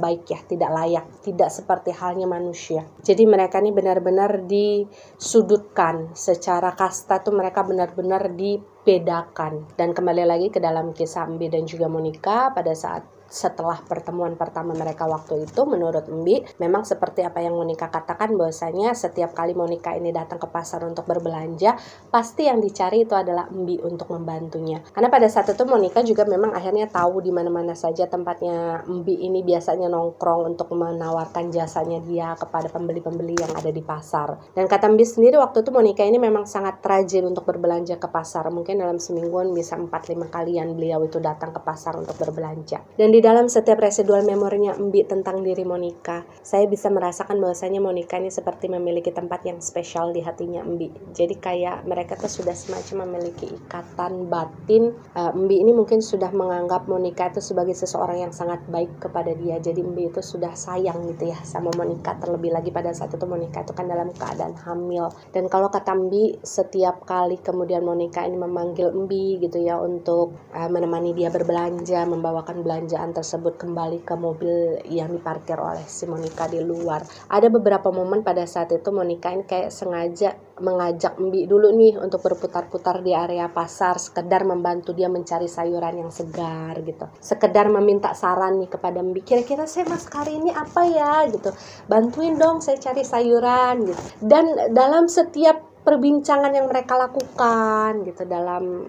baik ya, tidak layak, tidak seperti halnya manusia. Jadi mereka ini benar-benar disudutkan secara kasta, tuh mereka benar-benar dibedakan. Dan kembali lagi ke dalam kisah Embi dan juga Monica pada saat setelah pertemuan pertama mereka waktu itu, menurut Embi memang seperti apa yang Monica katakan bahwasanya setiap kali Monica ini datang ke pasar untuk berbelanja, pasti yang dicari itu adalah Embi untuk membantunya. Karena pada saat itu Monica juga memang akhirnya tahu di mana-mana saja tempatnya Embi ini biasanya nongkrong untuk menawarkan jasanya dia kepada pembeli-pembeli yang ada di pasar. Dan kata Embi sendiri waktu itu Monica ini memang sangat rajin untuk berbelanja ke pasar. Mungkin dalam semingguan bisa 4-5 kalian beliau itu datang ke pasar untuk berbelanja. Dan di di dalam setiap residual memorinya Embi tentang diri Monica, saya bisa merasakan bahwasanya Monica ini seperti memiliki tempat yang spesial di hatinya Embi. Jadi kayak mereka tuh sudah semacam memiliki ikatan batin. Embi ini mungkin sudah menganggap Monica itu sebagai seseorang yang sangat baik kepada dia. Jadi Embi itu sudah sayang gitu ya sama Monica, terlebih lagi pada saat itu Monica itu kan dalam keadaan hamil. Dan kalau kata Embi, setiap kali kemudian Monica ini memanggil Embi gitu ya untuk menemani dia berbelanja, membawakan belanjaan tersebut kembali ke mobil yang diparkir oleh si Monica di luar. Ada beberapa momen pada saat itu Monica ini kayak sengaja mengajak Embi dulu nih untuk berputar-putar di area pasar, sekedar membantu dia mencari sayuran yang segar gitu. Sekedar meminta saran nih kepada Embi, kira-kira saya mas kali ini apa ya gitu. Bantuin dong saya cari sayuran gitu. Dan dalam setiap perbincangan yang mereka lakukan gitu dalam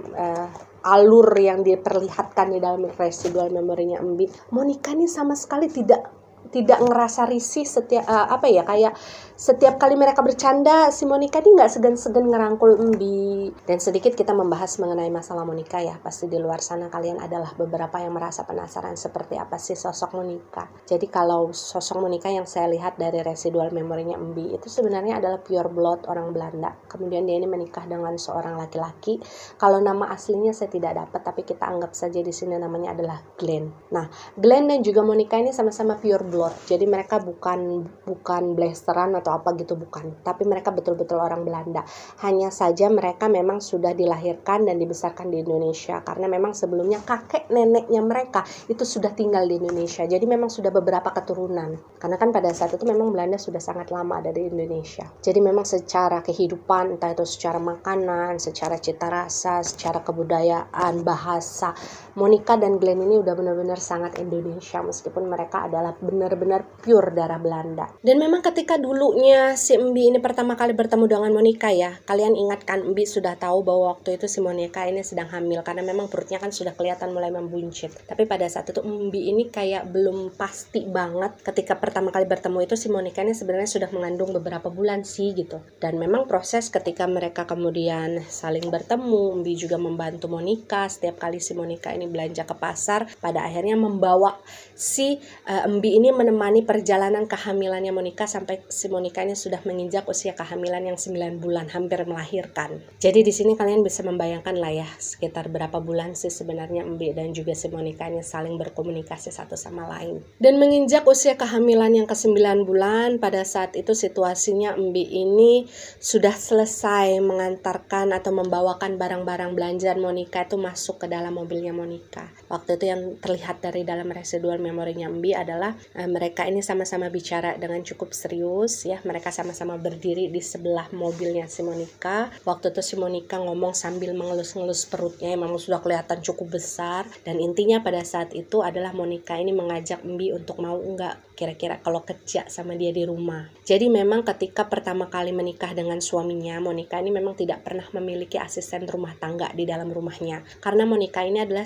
alur yang diperlihatkan di dalam residual memorinya Embi, Monica ini sama sekali tidak ngerasa risih kayak setiap kali mereka bercanda, si Monica ini nggak segan-segan ngerangkul Embi. Dan sedikit kita membahas mengenai masalah Monica ya, pasti di luar sana kalian adalah beberapa yang merasa penasaran seperti apa sih sosok Monica. Jadi kalau sosok Monica yang saya lihat dari residual memorinya Embi itu sebenarnya adalah pure blood orang Belanda. Kemudian dia ini menikah dengan seorang laki-laki. Kalau nama aslinya saya tidak dapat, tapi kita anggap saja di sini namanya adalah Glenn. Nah, Glenn dan juga Monica ini sama-sama pure blood. Jadi mereka bukan blasteran atau apa gitu, bukan, tapi mereka betul-betul orang Belanda. Hanya saja mereka memang sudah dilahirkan dan dibesarkan di Indonesia karena memang sebelumnya kakek neneknya mereka itu sudah tinggal di Indonesia. Jadi memang sudah beberapa keturunan. Karena kan pada saat itu memang Belanda sudah sangat lama ada di Indonesia. Jadi memang secara kehidupan, entah itu secara makanan, secara cita rasa, secara kebudayaan, bahasa, Monica dan Glenn ini udah benar-benar sangat Indonesia meskipun mereka adalah benar-benar pure darah Belanda. Dan memang ketika dulunya si Embi ini pertama kali bertemu dengan Monica ya, kalian ingat kan Embi sudah tahu bahwa waktu itu si Monica ini sedang hamil karena memang perutnya kan sudah kelihatan mulai membuncit. Tapi pada saat itu Embi ini kayak belum pasti banget ketika pertama kali bertemu itu si Monica ini sebenarnya sudah mengandung beberapa bulan sih gitu. Dan memang proses ketika mereka kemudian saling bertemu, Embi juga membantu Monica setiap kali si Monica ini belanja ke pasar, pada akhirnya membawa si Embi ini menemani perjalanan kehamilannya Monica sampai si Monica ini sudah menginjak usia kehamilan yang 9 bulan, hampir melahirkan. Jadi di sini kalian bisa membayangkan lah ya sekitar berapa bulan sih sebenarnya Embi dan juga si Monica ini saling berkomunikasi satu sama lain. Dan menginjak usia kehamilan yang ke-9 bulan, pada saat itu situasinya Embi ini sudah selesai mengantarkan atau membawakan barang-barang belanjaan Monica itu masuk ke dalam mobilnya Monica. Waktu itu yang terlihat dari dalam residual memorinya Embi adalah mereka ini sama-sama bicara dengan cukup serius ya. Mereka sama-sama berdiri di sebelah mobilnya si Monica. Waktu itu si Monica ngomong sambil mengelus-ngelus perutnya yang memang sudah kelihatan cukup besar. Dan intinya pada saat itu adalah Monica ini mengajak Embi untuk mau enggak kira-kira kalau kerja sama dia di rumah. Jadi memang ketika pertama kali menikah dengan suaminya, Monica ini memang tidak pernah memiliki asisten rumah tangga di dalam rumahnya. Karena Monica ini adalah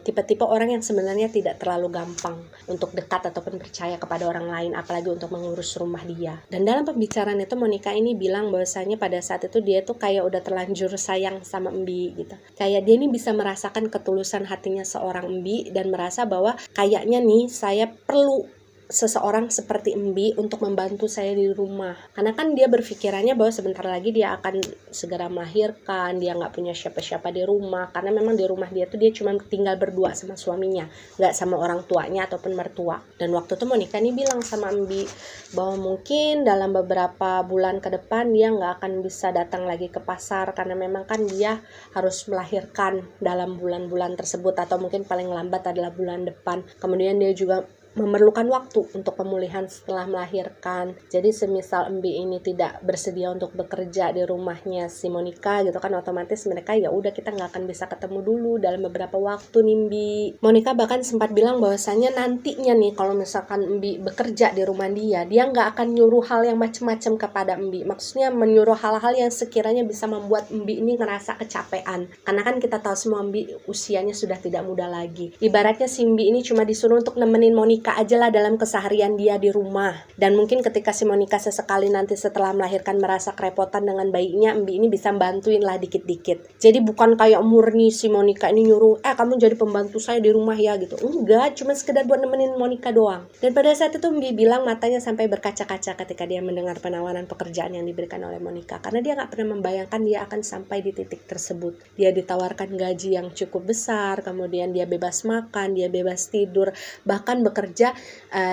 tipe-tipe orang yang sebenarnya tidak terlalu gampang untuk dekat ataupun percaya kepada orang lain, apalagi untuk mengurus rumah dia. Dan dalam pembicaraan itu Monica ini bilang bahwasanya pada saat itu dia tuh kayak udah terlanjur sayang sama Embi gitu. Kayak dia ini bisa merasakan ketulusan hatinya seorang Embi dan merasa bahwa kayaknya nih saya perlu seseorang seperti Embi untuk membantu saya di rumah. Karena kan dia berpikirannya bahwa sebentar lagi dia akan segera melahirkan, dia nggak punya siapa-siapa di rumah. Karena memang di rumah dia tuh dia cuma tinggal berdua sama suaminya, nggak sama orang tuanya ataupun mertua. Dan waktu itu Monica nih bilang sama Embi bahwa mungkin dalam beberapa bulan ke depan dia nggak akan bisa datang lagi ke pasar karena memang kan dia harus melahirkan dalam bulan-bulan tersebut atau mungkin paling lambat adalah bulan depan. Kemudian dia juga memerlukan waktu untuk pemulihan setelah melahirkan. Jadi semisal Embi ini tidak bersedia untuk bekerja di rumahnya si Monica gitu kan, otomatis mereka ya udah kita nggak akan bisa ketemu dulu dalam beberapa waktu nih Embi. Monica bahkan sempat bilang bahwasanya nantinya nih kalau misalkan Embi bekerja di rumah dia nggak akan nyuruh hal yang macam-macam kepada Embi. Maksudnya menyuruh hal-hal yang sekiranya bisa membuat Embi ini ngerasa kecapean. Karena kan kita tahu semua Embi usianya sudah tidak muda lagi. Ibaratnya si Embi ini cuma disuruh untuk nemenin Monica Monica aja lah dalam keseharian dia di rumah. Dan mungkin ketika si Monica sesekali nanti setelah melahirkan merasa kerepotan dengan bayinya, Embi ini bisa bantuin lah dikit-dikit. Jadi bukan kayak murni si Monica ini nyuruh, kamu jadi pembantu saya di rumah ya gitu. Enggak, cuma sekedar buat nemenin Monica doang. Dan pada saat itu Embi bilang matanya sampai berkaca-kaca ketika dia mendengar penawaran pekerjaan yang diberikan oleh Monica. Karena dia gak pernah membayangkan dia akan sampai di titik tersebut. Dia ditawarkan gaji yang cukup besar, kemudian dia bebas makan, dia bebas tidur, bahkan bekerja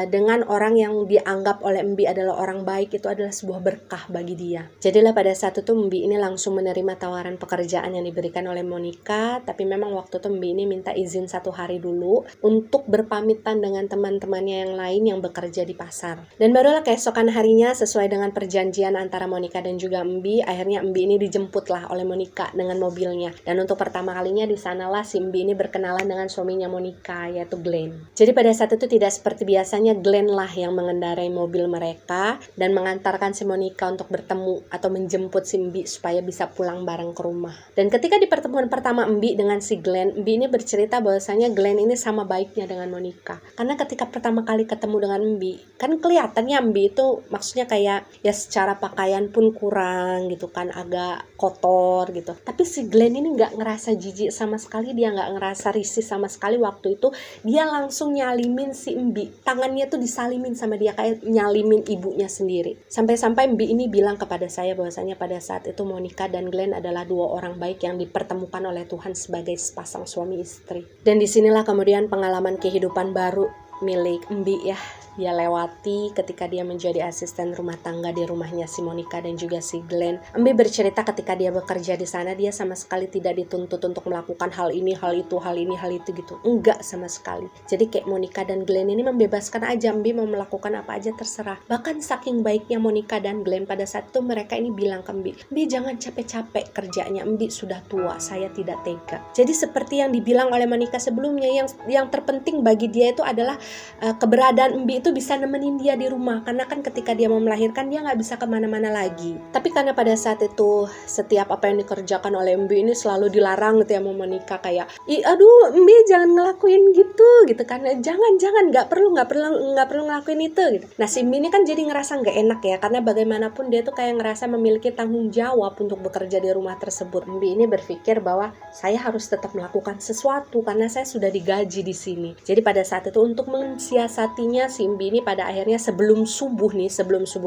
dengan orang yang dianggap oleh Embi adalah orang baik, itu adalah sebuah berkah bagi dia. Jadilah pada saat itu Embi ini langsung menerima tawaran pekerjaan yang diberikan oleh Monica, tapi memang waktu itu Embi ini minta izin 1 hari dulu untuk berpamitan dengan teman-temannya yang lain yang bekerja di pasar. Dan barulah keesokan harinya sesuai dengan perjanjian antara Monica dan juga Embi, akhirnya Embi ini dijemputlah oleh Monica dengan mobilnya. Dan untuk pertama kalinya di sanalah si Embi ini berkenalan dengan suaminya Monica, yaitu Glenn. Jadi pada saat itu tidak seperti biasanya, Glenn lah yang mengendarai mobil mereka dan mengantarkan si Monica untuk bertemu atau menjemput si Embi supaya bisa pulang bareng ke rumah. Dan ketika di pertemuan pertama Embi dengan si Glenn, Embi ini bercerita bahwasanya Glenn ini sama baiknya dengan Monica. Karena ketika pertama kali ketemu dengan Embi, kan kelihatannya Embi itu maksudnya kayak ya secara pakaian pun kurang gitu kan, agak kotor gitu. Tapi si Glenn ini nggak ngerasa jijik sama sekali, dia nggak ngerasa risih sama sekali. Waktu itu dia langsung nyalimin si Embi, tangannya tuh disalimin sama dia kayak nyalimin ibunya sendiri. Sampai-sampai Embi ini bilang kepada saya bahwasanya pada saat itu Monica dan Glenn adalah 2 orang baik yang dipertemukan oleh Tuhan sebagai sepasang suami istri. Dan disinilah kemudian pengalaman kehidupan baru milik Embi ya, dia lewati ketika dia menjadi asisten rumah tangga di rumahnya si Monica dan juga si Glenn. Embi bercerita ketika dia bekerja di sana, dia sama sekali tidak dituntut untuk melakukan hal ini, hal itu, hal ini, hal itu gitu. Enggak sama sekali. Jadi kayak Monica dan Glenn ini membebaskan aja, Embi mau melakukan apa aja terserah. Bahkan saking baiknya Monica dan Glenn, pada saat itu mereka ini bilang ke Embi, Embi jangan capek-capek kerjanya, Embi sudah tua, saya tidak tega. Jadi seperti yang dibilang oleh Monica sebelumnya, yang terpenting bagi dia itu adalah keberadaan Embi itu bisa nemenin dia di rumah, karena kan ketika dia mau melahirkan dia nggak bisa kemana-mana lagi. Tapi karena pada saat itu setiap apa yang dikerjakan oleh Embi ini selalu dilarang gitu ya sama Monica, kayak aduh Embi jangan ngelakuin gitu kan, jangan nggak perlu ngelakuin itu gitu. Nah si Embi ini kan jadi ngerasa nggak enak ya, karena bagaimanapun dia tuh kayak ngerasa memiliki tanggung jawab untuk bekerja di rumah tersebut. Embi ini berpikir bahwa saya harus tetap melakukan sesuatu karena saya sudah digaji di sini. Jadi pada saat itu untuk mensiasatinya, si Embi ini pada akhirnya sebelum subuh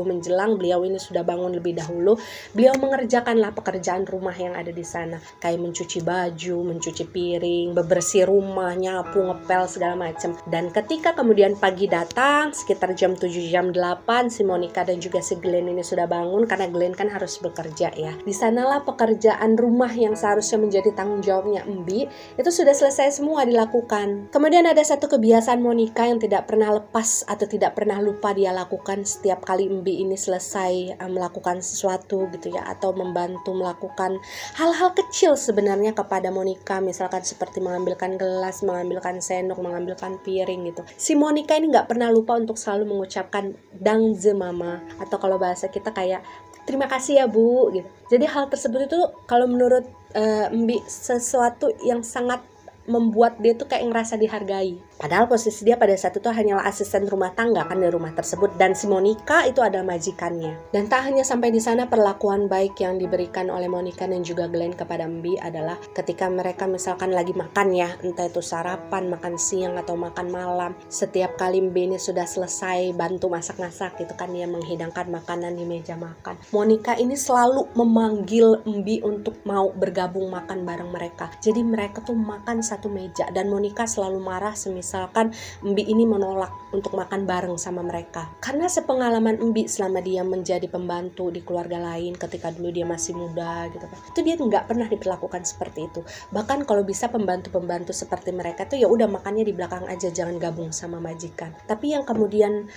menjelang, beliau ini sudah bangun lebih dahulu. Beliau mengerjakanlah pekerjaan rumah yang ada di sana, kayak mencuci baju, mencuci piring, bebersih rumah, nyapu, ngepel segala macam. Dan ketika kemudian pagi datang sekitar jam 7 jam 8, si Monica dan juga si Glenn ini sudah bangun karena Glenn kan harus bekerja ya. Di sanalah pekerjaan rumah yang seharusnya menjadi tanggung jawabnya Embi itu sudah selesai semua dilakukan. Kemudian ada satu kebiasaan Monica yang tidak pernah lepas atau tidak pernah lupa dia lakukan setiap kali Embi ini selesai melakukan sesuatu gitu ya, atau membantu melakukan hal-hal kecil sebenarnya kepada Monica, misalkan seperti mengambilkan gelas, mengambilkan sendok, mengambilkan piring gitu. Si Monica ini nggak pernah lupa untuk selalu mengucapkan Dangze Mama, atau kalau bahasa kita kayak terima kasih ya Bu gitu. Jadi hal tersebut itu kalau menurut Embi sesuatu yang sangat membuat dia tuh kayak ngerasa dihargai. Padahal posisi dia pada saat itu hanyalah asisten rumah tangga kan di rumah tersebut, dan si Monica itu adalah majikannya. Dan tak hanya sampai di sana, perlakuan baik yang diberikan oleh Monica dan juga Glenn kepada Embi adalah ketika mereka misalkan lagi makan ya, entah itu sarapan, makan siang atau makan malam, setiap kali Embi ini sudah selesai bantu masak-masak gitu kan, dia menghidangkan makanan di meja makan, Monica ini selalu memanggil Embi untuk mau bergabung makan bareng mereka. Jadi mereka tuh makan satu meja, dan Monica selalu marah misalkan Embi ini menolak untuk makan bareng sama mereka. Karena sepengalaman Embi selama dia menjadi pembantu di keluarga lain ketika dulu dia masih muda gitu kan, itu dia nggak pernah diperlakukan seperti itu. Bahkan kalau bisa pembantu-pembantu seperti mereka tuh ya udah makannya di belakang aja, jangan gabung sama majikan. Tapi yang kemudian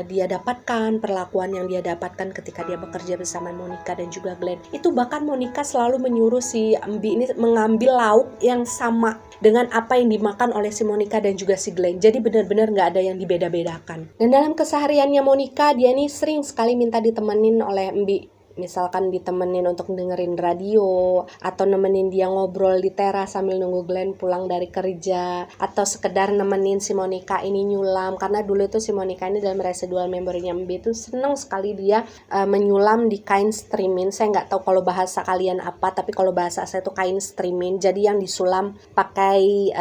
dia dapatkan, perlakuan yang dia dapatkan ketika dia bekerja bersama Monica dan juga Glenn, itu bahkan Monica selalu menyuruh si Embi ini mengambil lauk yang sama dengan apa yang dimakan oleh si Monica dan juga si Glenn. Jadi benar-benar nggak ada yang dibeda-bedakan. Dan dalam kesehariannya Monica, dia nih sering sekali minta ditemenin oleh Embi. misalkan ditemenin untuk dengerin radio, atau nemenin dia ngobrol di teras sambil nunggu Glenn pulang dari kerja, atau sekedar nemenin si Monica ini nyulam. Karena dulu itu si Monica ini dalam residual memorinya Mbi itu seneng sekali dia menyulam di kain streamin. Saya nggak tahu kalau bahasa kalian apa, tapi kalau bahasa saya itu kain streamin. Jadi yang disulam pakai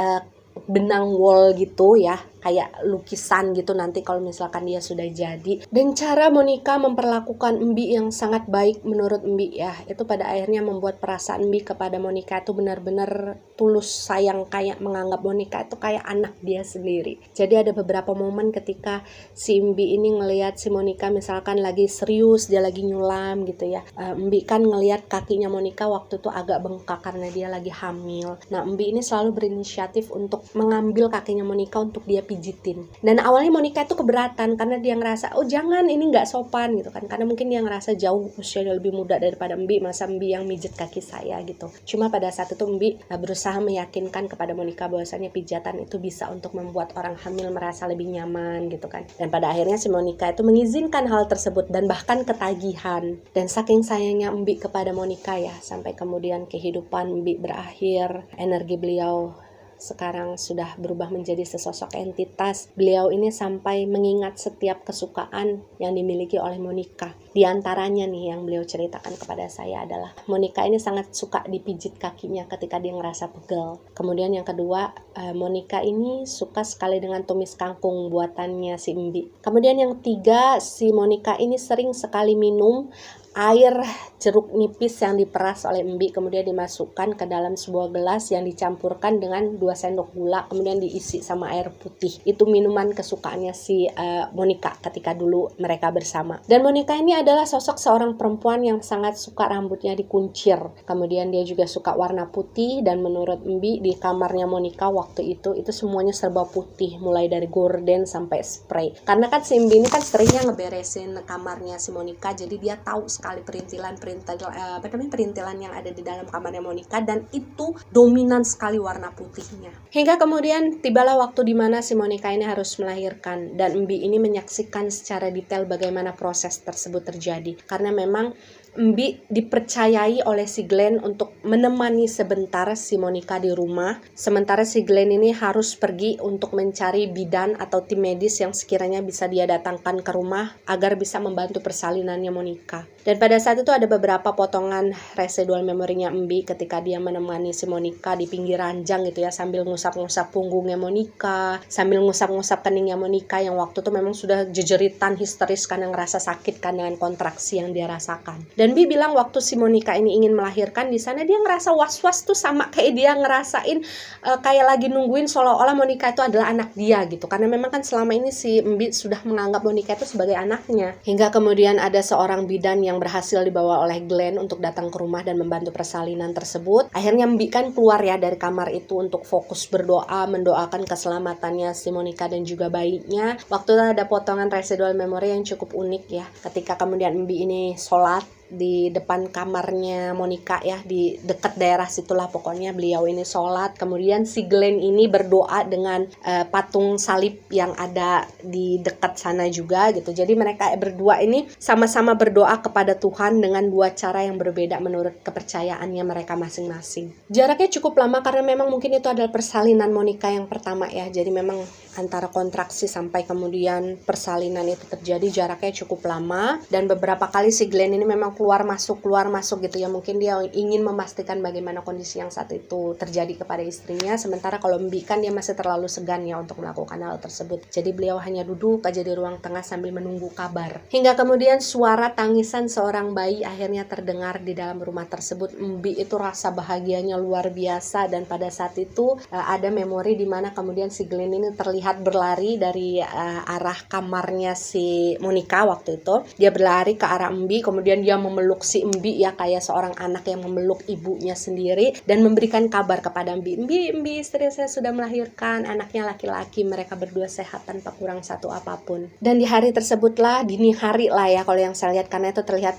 benang wol gitu ya, kayak lukisan gitu nanti kalau misalkan dia sudah jadi. Dan cara Monica memperlakukan Mbi yang sangat baik menurut Mbi ya, itu pada akhirnya membuat perasaan Mbi kepada Monica itu benar-benar tulus sayang, kayak menganggap Monica itu kayak anak dia sendiri. Jadi ada beberapa momen ketika si Mbi ini ngelihat si Monica misalkan lagi serius, dia lagi nyulam gitu ya, Mbi kan ngelihat kakinya Monica waktu itu agak bengkak karena dia lagi hamil. Nah Mbi ini selalu berinisiatif untuk mengambil kakinya Monica untuk dia pijitin. Dan awalnya Monica itu keberatan karena dia ngerasa, oh jangan, ini nggak sopan gitu kan, karena mungkin dia ngerasa jauh usianya lebih muda daripada Mbi, masa Mbi yang mijet kaki saya gitu. Cuma pada saat itu Mbi berusaha meyakinkan kepada Monica bahwasanya pijatan itu bisa untuk membuat orang hamil merasa lebih nyaman gitu kan. Dan pada akhirnya si Monica itu mengizinkan hal tersebut dan bahkan ketagihan. Dan saking sayangnya Mbi kepada Monica ya, sampai kemudian kehidupan Mbi berakhir, energi beliau sekarang sudah berubah menjadi sesosok entitas. Beliau ini sampai mengingat setiap kesukaan yang dimiliki oleh Monica. Di antaranya nih yang beliau ceritakan kepada saya adalah Monica ini sangat suka dipijit kakinya ketika dia ngerasa pegel. Kemudian yang kedua, Monica ini suka sekali dengan tumis kangkung buatannya si Mbi. Kemudian yang tiga, si Monica ini sering sekali minum air jeruk nipis yang diperas oleh Mbi, kemudian dimasukkan ke dalam sebuah gelas yang dicampurkan dengan 2 sendok gula, kemudian diisi sama air putih. Itu minuman kesukaannya si Monica ketika dulu mereka bersama. Dan Monica ini adalah sosok seorang perempuan yang sangat suka rambutnya dikuncir. Kemudian dia juga suka warna putih, dan menurut Mbi di kamarnya Monica waktu itu semuanya serba putih, mulai dari gorden sampai spray. Karena kan si Mbi ini kan seringnya ngeberesin kamarnya si Monica, jadi dia tahu sekali perintilan yang ada di dalam kamarnya Monica, dan itu dominan sekali warna putihnya. Hingga kemudian tibalah waktu di mana si Monica ini harus melahirkan, dan Mbi ini menyaksikan secara detail bagaimana proses tersebut terjadi. Karena memang Mbi dipercayai oleh si Glenn untuk menemani sebentar si Monica di rumah, sementara si Glenn ini harus pergi untuk mencari bidan atau tim medis yang sekiranya bisa dia datangkan ke rumah agar bisa membantu persalinannya Monica. Dan pada saat itu ada beberapa potongan residual memorinya Mbi ketika dia menemani si Monica di pinggir ranjang gitu ya, sambil ngusap-ngusap punggungnya Monica, sambil ngusap-ngusap keningnya Monica yang waktu itu memang sudah jejeritan histeris karena ngerasa sakit kan dengan kontraksi yang dia rasakan. Dan Mbi bilang waktu si Monica ini ingin melahirkan di sana, dia ngerasa was-was tuh sama kayak dia ngerasain kayak lagi nungguin seolah-olah Monica itu adalah anak dia gitu. Karena memang kan selama ini si Mbi sudah menganggap Monica itu sebagai anaknya. Hingga kemudian ada seorang bidan yang berhasil dibawa oleh Glenn untuk datang ke rumah dan membantu persalinan tersebut. Akhirnya Mbi kan keluar ya dari kamar itu untuk fokus berdoa, mendoakan keselamatannya si Monica dan juga bayinya. Waktu itu ada potongan residual memory yang cukup unik ya. Ketika kemudian Mbi ini sholat di depan kamarnya Monica ya, di dekat daerah situlah pokoknya beliau ini sholat. Kemudian si Glenn ini berdoa dengan patung salib yang ada di dekat sana juga gitu. Jadi mereka berdua ini sama-sama berdoa kepada Tuhan dengan dua cara yang berbeda menurut kepercayaannya mereka masing-masing. Jaraknya cukup lama karena memang mungkin itu adalah persalinan Monica yang pertama ya. Jadi memang antara kontraksi sampai kemudian persalinan itu terjadi jaraknya cukup lama, dan beberapa kali si Glenn ini memang keluar masuk gitu ya. Mungkin dia ingin memastikan bagaimana kondisi yang saat itu terjadi kepada istrinya. Sementara kalau Mbi kan dia masih terlalu segan ya untuk melakukan hal tersebut. Jadi beliau hanya duduk aja di ruang tengah sambil menunggu kabar. Hingga kemudian suara tangisan seorang bayi akhirnya terdengar di dalam rumah tersebut. Mbi itu rasa bahagianya luar biasa, dan pada saat itu ada memori di mana kemudian si Glenn ini terlihat berlari dari arah kamarnya si Monica waktu itu. Dia berlari ke arah Mbi, kemudian dia memeluk si Mbi ya, kayak seorang anak yang memeluk ibunya sendiri, dan memberikan kabar kepada Mbi, Mbi istri saya sudah melahirkan, anaknya laki-laki, mereka berdua sehat tanpa kurang satu apapun. Dan di hari tersebutlah, dini hari lah ya kalau yang saya lihat, karena itu terlihat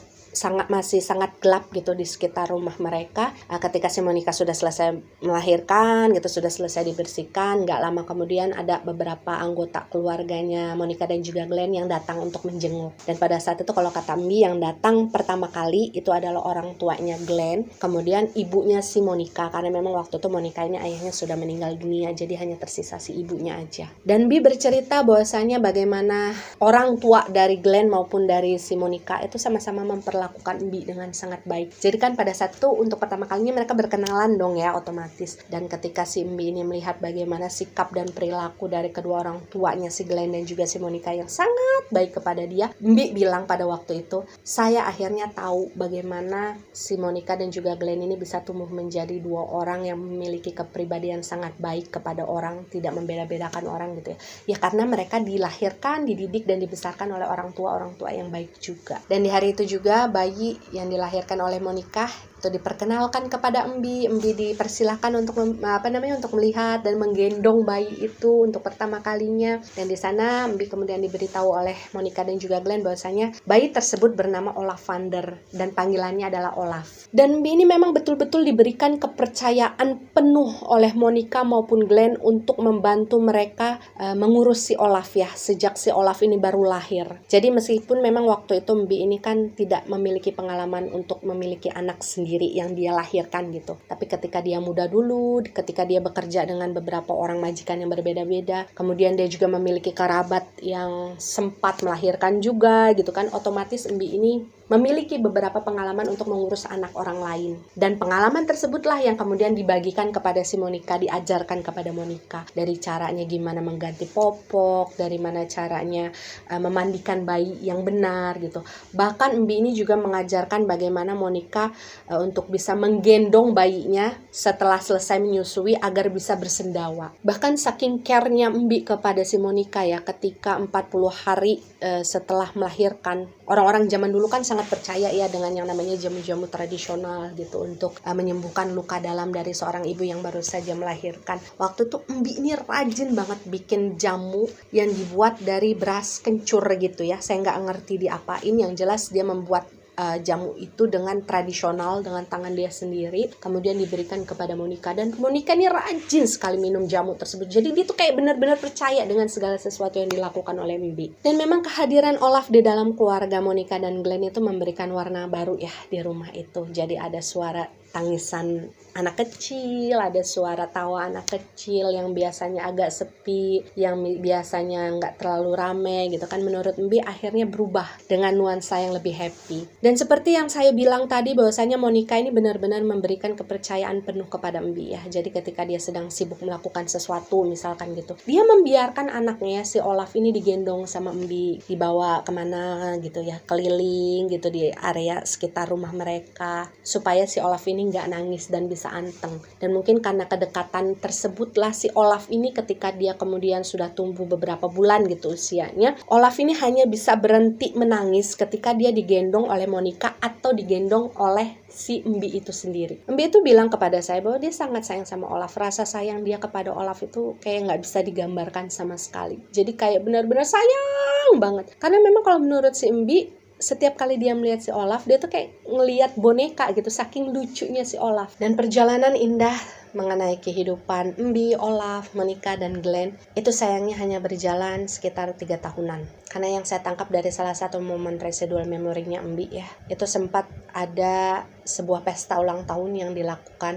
masih sangat gelap gitu di sekitar rumah mereka. Ketika si Monica sudah selesai melahirkan gitu, sudah selesai dibersihkan, nggak lama kemudian ada beberapa anggota keluarganya Monica dan juga Glenn yang datang untuk menjenguk. Dan pada saat itu kalau kata Mbi, yang datang pertama kali itu adalah orang tuanya Glenn, kemudian ibunya si Monica, karena memang waktu itu Monica ini ayahnya sudah meninggal dunia, jadi hanya tersisa si ibunya aja. Dan Mbi bercerita bahwasanya bagaimana orang tua dari Glenn maupun dari si Monica itu sama-sama memperlakukan Mbi dengan sangat baik. Jadi kan pada saat itu untuk pertama kalinya mereka berkenalan dong ya, otomatis. Dan ketika si Mbi ini melihat bagaimana sikap dan perilaku dari kedua orang tuanya si Glenn dan juga si Monica yang sangat baik kepada dia, Mbi bilang pada waktu itu, saya akhirnya tahu bagaimana si Monica dan juga Glenn ini bisa tumbuh menjadi dua orang yang memiliki kepribadian sangat baik kepada orang, tidak membeda-bedakan orang gitu ya. Ya karena mereka dilahirkan, dididik dan dibesarkan oleh orang tua yang baik juga. Dan di hari itu juga bayi yang dilahirkan oleh Monica itu diperkenalkan kepada Mbi dipersilahkan untuk untuk melihat dan menggendong bayi itu untuk pertama kalinya. Dan di sana Mbi kemudian diberitahu oleh Monica dan juga Glenn bahwasanya bayi tersebut bernama Olavander dan panggilannya adalah Olaf. Dan Mbi ini memang betul-betul diberikan kepercayaan penuh oleh Monica maupun Glenn untuk membantu mereka mengurus si Olaf ya, sejak si Olaf ini baru lahir. Jadi meskipun memang waktu itu Mbi ini kan tidak memiliki pengalaman untuk memiliki anak sendiri yang dia lahirkan gitu. Tapi ketika dia muda dulu, ketika dia bekerja dengan beberapa orang majikan yang berbeda-beda, kemudian dia juga memiliki kerabat yang sempat melahirkan juga gitu kan, otomatis Mbi ini memiliki beberapa pengalaman untuk mengurus anak orang lain. Dan pengalaman tersebutlah yang kemudian dibagikan kepada si Monica, diajarkan kepada Monica. Dari caranya gimana mengganti popok, dari mana caranya memandikan bayi yang benar gitu. Bahkan Mbi ini juga mengajarkan bagaimana Monica untuk bisa menggendong bayinya setelah selesai menyusui agar bisa bersendawa. Bahkan saking care-nya Mbi kepada si Monica ya, ketika 40 hari setelah melahirkan, orang-orang zaman dulu kan sangat percaya ya dengan yang namanya jamu-jamu tradisional gitu untuk menyembuhkan luka dalam dari seorang ibu yang baru saja melahirkan. Waktu itu Mbi ini rajin banget bikin jamu yang dibuat dari beras kencur gitu ya. Saya nggak ngerti diapain, yang jelas dia membuat jamu itu dengan tradisional, dengan tangan dia sendiri, kemudian diberikan kepada Monica. Dan Monica ini rajin sekali minum jamu tersebut. Jadi dia tuh kayak benar-benar percaya dengan segala sesuatu yang dilakukan oleh Mbi. Dan memang kehadiran Olaf di dalam keluarga Monica dan Glenn itu memberikan warna baru ya di rumah itu. Jadi ada suara tangisan anak kecil, ada suara tawa anak kecil yang biasanya agak sepi, yang biasanya nggak terlalu rame gitu kan. Menurut Mbi akhirnya berubah dengan nuansa yang lebih happy. Dan seperti yang saya bilang tadi bahwasanya Monica ini benar-benar memberikan kepercayaan penuh kepada Mbi ya. Jadi ketika dia sedang sibuk melakukan sesuatu misalkan gitu, dia membiarkan anaknya si Olaf ini digendong sama Mbi, dibawa kemana gitu ya, keliling gitu di area sekitar rumah mereka, supaya si Olaf ini nggak nangis dan bisa anteng. Dan mungkin karena kedekatan tersebutlah si Olaf ini ketika dia kemudian sudah tumbuh beberapa bulan gitu usianya, Olaf ini hanya bisa berhenti menangis ketika dia digendong oleh Monica atau digendong oleh si Mbi itu sendiri. Mbi itu bilang kepada saya bahwa dia sangat sayang sama Olaf. Rasa sayang dia kepada Olaf itu kayak nggak bisa digambarkan sama sekali. Jadi kayak benar-benar sayang banget. Karena memang kalau menurut si Mbi, setiap kali dia melihat si Olaf, dia tuh kayak ngelihat boneka gitu, saking lucunya si Olaf. Dan perjalanan indah mengenai kehidupan Mbi, Olaf, Monica, dan Glenn itu sayangnya hanya berjalan sekitar 3 tahunan. Karena yang saya tangkap dari salah satu momen residual memorinya Mbi ya, itu sempat ada sebuah pesta ulang tahun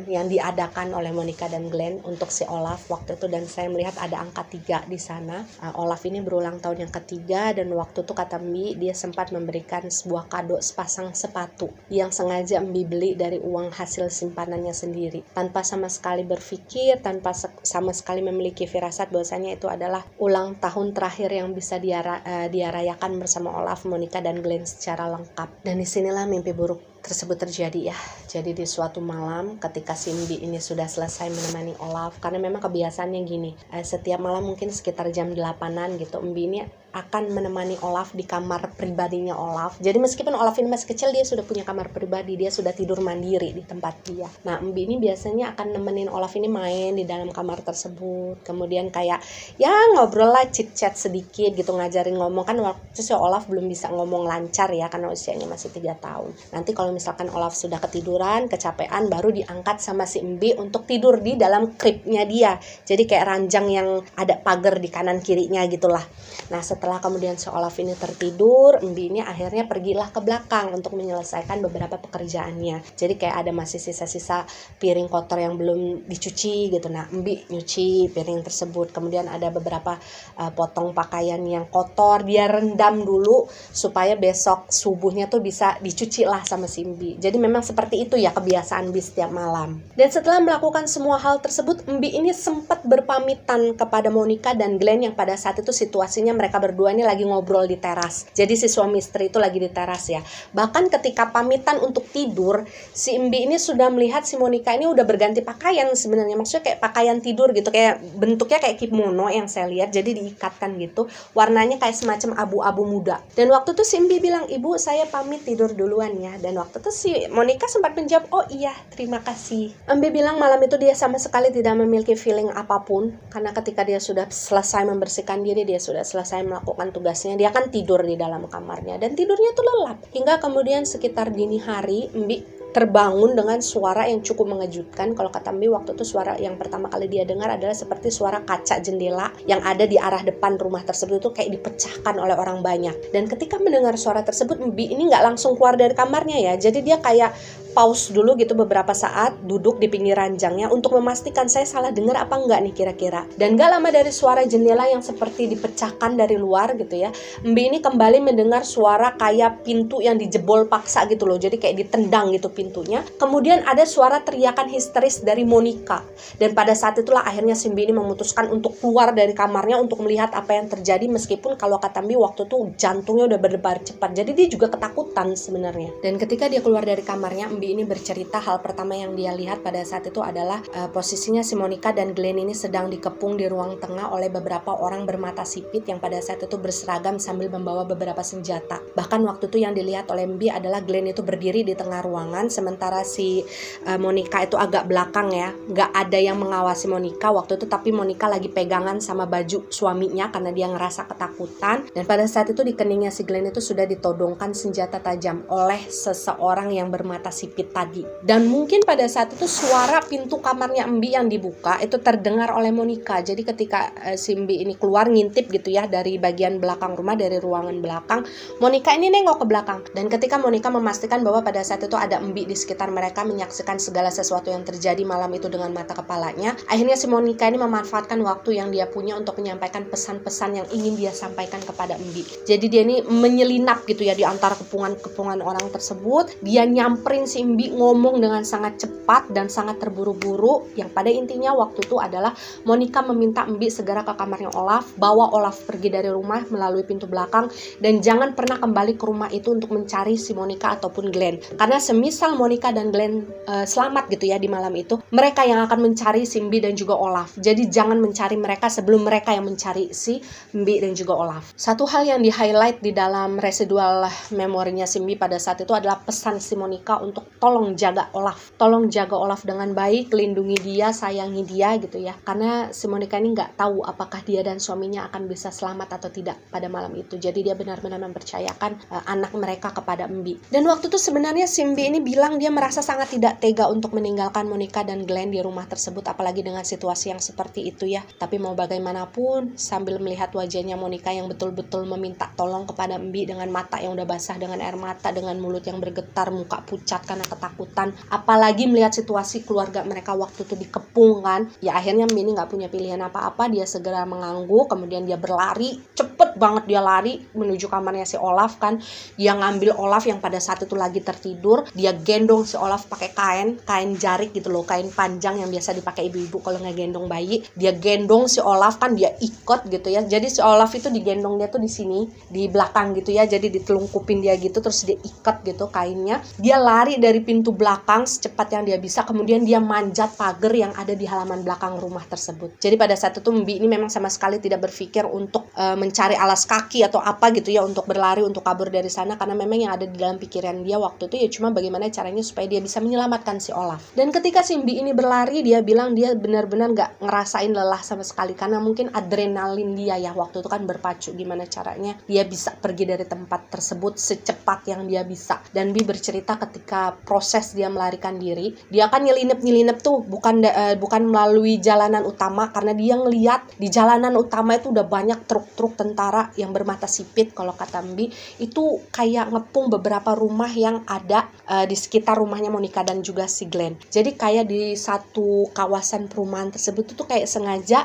yang diadakan oleh Monica dan Glenn untuk si Olaf waktu itu, dan saya melihat ada angka 3 di sana. Olaf ini berulang tahun yang ketiga, dan waktu itu kata Mbi dia sempat memberikan sebuah kado sepasang sepatu yang sengaja Mbi beli dari uang hasil simpanannya sendiri, tanpa sama sekali berpikir, tanpa sama sekali memiliki firasat bahwasanya itu adalah ulang tahun terakhir yang bisa dia rayakan bersama Olaf, Monica, dan Glenn secara lengkap. Dan disinilah mimpi buruk tersebut terjadi ya. Jadi di suatu malam ketika si Mbi ini sudah selesai menemani Olaf, karena memang kebiasaannya gini, setiap malam mungkin sekitar jam 8-an gitu, Mbi ini akan menemani Olaf di kamar pribadinya Olaf. Jadi meskipun Olaf ini masih kecil, dia sudah punya kamar pribadi, dia sudah tidur mandiri di tempat dia. Nah, Mbi ini biasanya akan nemenin Olaf ini main di dalam kamar tersebut. Kemudian kayak ya ngobrol lah, chit-chat sedikit gitu, ngajarin ngomong. Kan waktu itu si Olaf belum bisa ngomong lancar ya, karena usianya masih 3 tahun. Nanti kalau misalkan Olaf sudah ketiduran, kecapean, baru diangkat sama si Mbi untuk tidur di dalam cribnya dia. Jadi kayak ranjang yang ada pagar di kanan kirinya gitulah. Nah, setelah kemudian si Olaf ini tertidur, Mbi ini akhirnya pergilah ke belakang untuk menyelesaikan beberapa pekerjaannya. Jadi kayak ada masih sisa-sisa piring kotor yang belum dicuci gitu. Nah, Mbi nyuci piring tersebut. Kemudian ada beberapa potong pakaian yang kotor, dia rendam dulu supaya besok subuhnya tuh bisa dicuci lah sama si Mbi. Jadi memang seperti itu ya kebiasaan Mbi setiap malam. Dan setelah melakukan semua hal tersebut, Mbi ini sempat berpamitan kepada Monica dan Glenn yang pada saat itu situasinya mereka berdua ini lagi ngobrol di teras. Jadi si suami istri itu lagi di teras ya. Bahkan ketika pamitan untuk tidur, si Mbi ini sudah melihat si Monica ini udah berganti pakaian sebenarnya. Maksudnya kayak pakaian tidur gitu, kayak bentuknya kayak kimono yang saya lihat. Jadi diikatkan gitu. Warnanya kayak semacam abu-abu muda. Dan waktu itu si Mbi bilang, "Ibu, saya pamit tidur duluan ya." Dan waktu itu si Monica sempat menjawab, "Oh iya, terima kasih." Mbi bilang malam itu dia sama sekali tidak memiliki feeling apapun. Karena ketika dia sudah selesai membersihkan diri, dia sudah selesai melakukan tugasnya, dia kan tidur di dalam kamarnya dan tidurnya tuh lelap. Hingga kemudian sekitar dini hari, Mbi terbangun dengan suara yang cukup mengejutkan. Kalau kata Mbi, waktu itu suara yang pertama kali dia dengar adalah seperti suara kaca jendela yang ada di arah depan rumah tersebut itu kayak dipecahkan oleh orang banyak. Dan ketika mendengar suara tersebut, Mbi ini nggak langsung keluar dari kamarnya ya. Jadi dia kayak pause dulu gitu beberapa saat, duduk di pinggir ranjangnya untuk memastikan saya salah dengar apa enggak nih kira-kira. Dan gak lama dari suara jendela yang seperti dipecahkan dari luar gitu ya, Mbi ini kembali mendengar suara kayak pintu yang dijebol paksa gitu loh. Jadi kayak ditendang gitu pintunya. Kemudian ada suara teriakan histeris dari Monica. Dan pada saat itulah akhirnya si Mbi ini memutuskan untuk keluar dari kamarnya untuk melihat apa yang terjadi, meskipun kalau kata Mbi waktu itu jantungnya udah berdebar cepat. Jadi dia juga ketakutan sebenarnya. Dan ketika dia keluar dari kamarnya, Mbi ini bercerita hal pertama yang dia lihat pada saat itu adalah posisinya si Monica dan Glenn ini sedang dikepung di ruang tengah oleh beberapa orang bermata sipit yang pada saat itu berseragam sambil membawa beberapa senjata. Bahkan waktu itu yang dilihat oleh Mbi adalah Glenn itu berdiri di tengah ruangan, sementara si Monica itu agak belakang ya. Gak ada yang mengawasi Monica waktu itu, tapi Monica lagi pegangan sama baju suaminya karena dia ngerasa ketakutan. Dan pada saat itu di keningnya si Glenn itu sudah ditodongkan senjata tajam oleh seseorang yang bermata sipit tadi. Dan mungkin pada saat itu suara pintu kamarnya Mbi yang dibuka itu terdengar oleh Monica. Jadi ketika si Mbi ini keluar ngintip gitu ya dari bagian belakang rumah, dari ruangan belakang, Monica ini nengok ke belakang. Dan ketika Monica memastikan bahwa pada saat itu ada Mbi di sekitar mereka menyaksikan segala sesuatu yang terjadi malam itu dengan mata kepalanya, akhirnya si Monica ini memanfaatkan waktu yang dia punya untuk menyampaikan pesan-pesan yang ingin dia sampaikan kepada Mbi. Jadi dia ini menyelinap gitu ya di antara kepungan-kepungan orang tersebut. Dia nyamperin si Mbi, ngomong dengan sangat cepat dan sangat terburu-buru, yang pada intinya waktu itu adalah Monica meminta Mbi segera ke kamarnya Olaf, bawa Olaf pergi dari rumah melalui pintu belakang, dan jangan pernah kembali ke rumah itu untuk mencari si Monica ataupun Glenn. Karena semisal Monica dan Glenn selamat gitu ya di malam itu, mereka yang akan mencari si Mbi dan juga Olaf. Jadi jangan mencari mereka sebelum mereka yang mencari si Mbi dan juga Olaf. Satu hal yang di-highlight di dalam residual memorinya si Mbi pada saat itu adalah pesan si Monica untuk tolong jaga Olaf. Tolong jaga Olaf dengan baik, lindungi dia, sayangi dia gitu ya. Karena si Monica ini nggak tahu apakah dia dan suaminya akan bisa selamat atau tidak pada malam itu. Jadi dia benar-benar mempercayakan anak mereka kepada Mbi. Dan waktu itu sebenarnya si Mbi ini bilang dia merasa sangat tidak tega untuk meninggalkan Monica dan Glenn di rumah tersebut, apalagi dengan situasi yang seperti itu ya. Tapi mau bagaimanapun, sambil melihat wajahnya Monica yang betul-betul meminta tolong kepada Mbi dengan mata yang udah basah dengan air mata, dengan mulut yang bergetar, muka pucat karena karena ketakutan, apalagi melihat situasi keluarga mereka waktu itu dikepung kan. Ya akhirnya Mbi ini nggak punya pilihan apa-apa, dia segera mengangguk, kemudian dia berlari, cepet banget dia lari menuju kamarnya si Olaf kan. Dia ngambil Olaf yang pada saat itu lagi tertidur, dia gendong si Olaf pakai kain jarik gitu loh, kain panjang yang biasa dipakai ibu-ibu kalau ngegendong bayi. Dia gendong si Olaf kan, dia ikut gitu ya. Jadi si Olaf itu digendong dia tuh di sini, di belakang gitu ya. Jadi ditelungkupin dia gitu, terus dia ikat gitu kainnya. Dia lari dari pintu belakang secepat yang dia bisa, kemudian dia manjat pagar yang ada di halaman belakang rumah tersebut. Jadi pada saat itu Mbi ini memang sama sekali tidak berpikir untuk mencari alas kaki atau apa gitu ya untuk berlari, untuk kabur dari sana, karena memang yang ada di dalam pikiran dia waktu itu ya cuma bagaimana caranya supaya dia bisa menyelamatkan si Olaf. Dan ketika si Mbi ini berlari, dia bilang dia benar-benar gak ngerasain lelah sama sekali, karena mungkin adrenalin dia ya waktu itu kan berpacu, gimana caranya dia bisa pergi dari tempat tersebut secepat yang dia bisa. Dan Bi bercerita ketika proses dia melarikan diri, dia kan nyelinep tuh bukan melalui jalanan utama, karena dia ngeliat di jalanan utama itu udah banyak truk-truk tentara yang bermata sipit. Kalau kata Mbi itu kayak ngepung beberapa rumah yang ada di sekitar rumahnya Monica dan juga si Glenn. Jadi kayak di satu kawasan perumahan tersebut itu kayak sengaja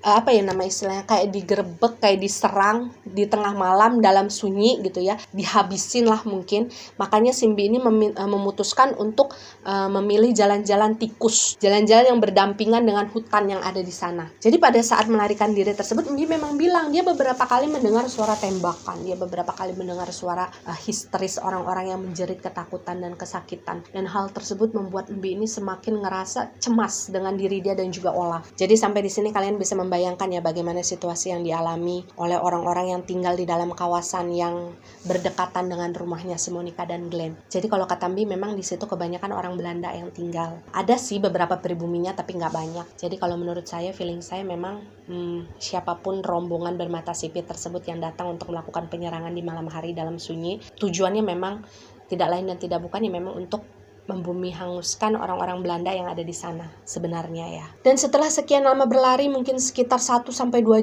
apa ya nama istilahnya, kayak digerebek, kayak diserang di tengah malam dalam sunyi gitu ya, dihabisin lah mungkin. Makanya Simbi ini memutuskan untuk memilih jalan-jalan tikus, jalan-jalan yang berdampingan dengan hutan yang ada di sana. Jadi pada saat melarikan diri tersebut, Mbi memang bilang dia beberapa kali mendengar suara tembakan, dia beberapa kali mendengar suara histeris orang-orang yang menjerit ketakutan dan kesakitan. Dan hal tersebut membuat Mbi ini semakin ngerasa cemas dengan diri dia dan juga Olaf. Jadi sampai di sini kalian bisa membayangkan ya bagaimana situasi yang dialami oleh orang-orang yang tinggal di dalam kawasan yang berdekatan dengan rumahnya si Monica dan Glenn. Jadi kalau kata Mbi memang di situ kebanyakan orang Belanda yang tinggal. Ada sih beberapa pribuminya tapi nggak banyak. Jadi kalau menurut saya, feeling saya memang siapapun rombongan bermata sipit tersebut yang datang untuk melakukan penyerangan di malam hari dalam sunyi, tujuannya memang tidak lain dan tidak bukan ya memang untuk membumi hanguskan orang-orang Belanda yang ada di sana sebenarnya ya. Dan setelah sekian lama berlari, mungkin sekitar 1-2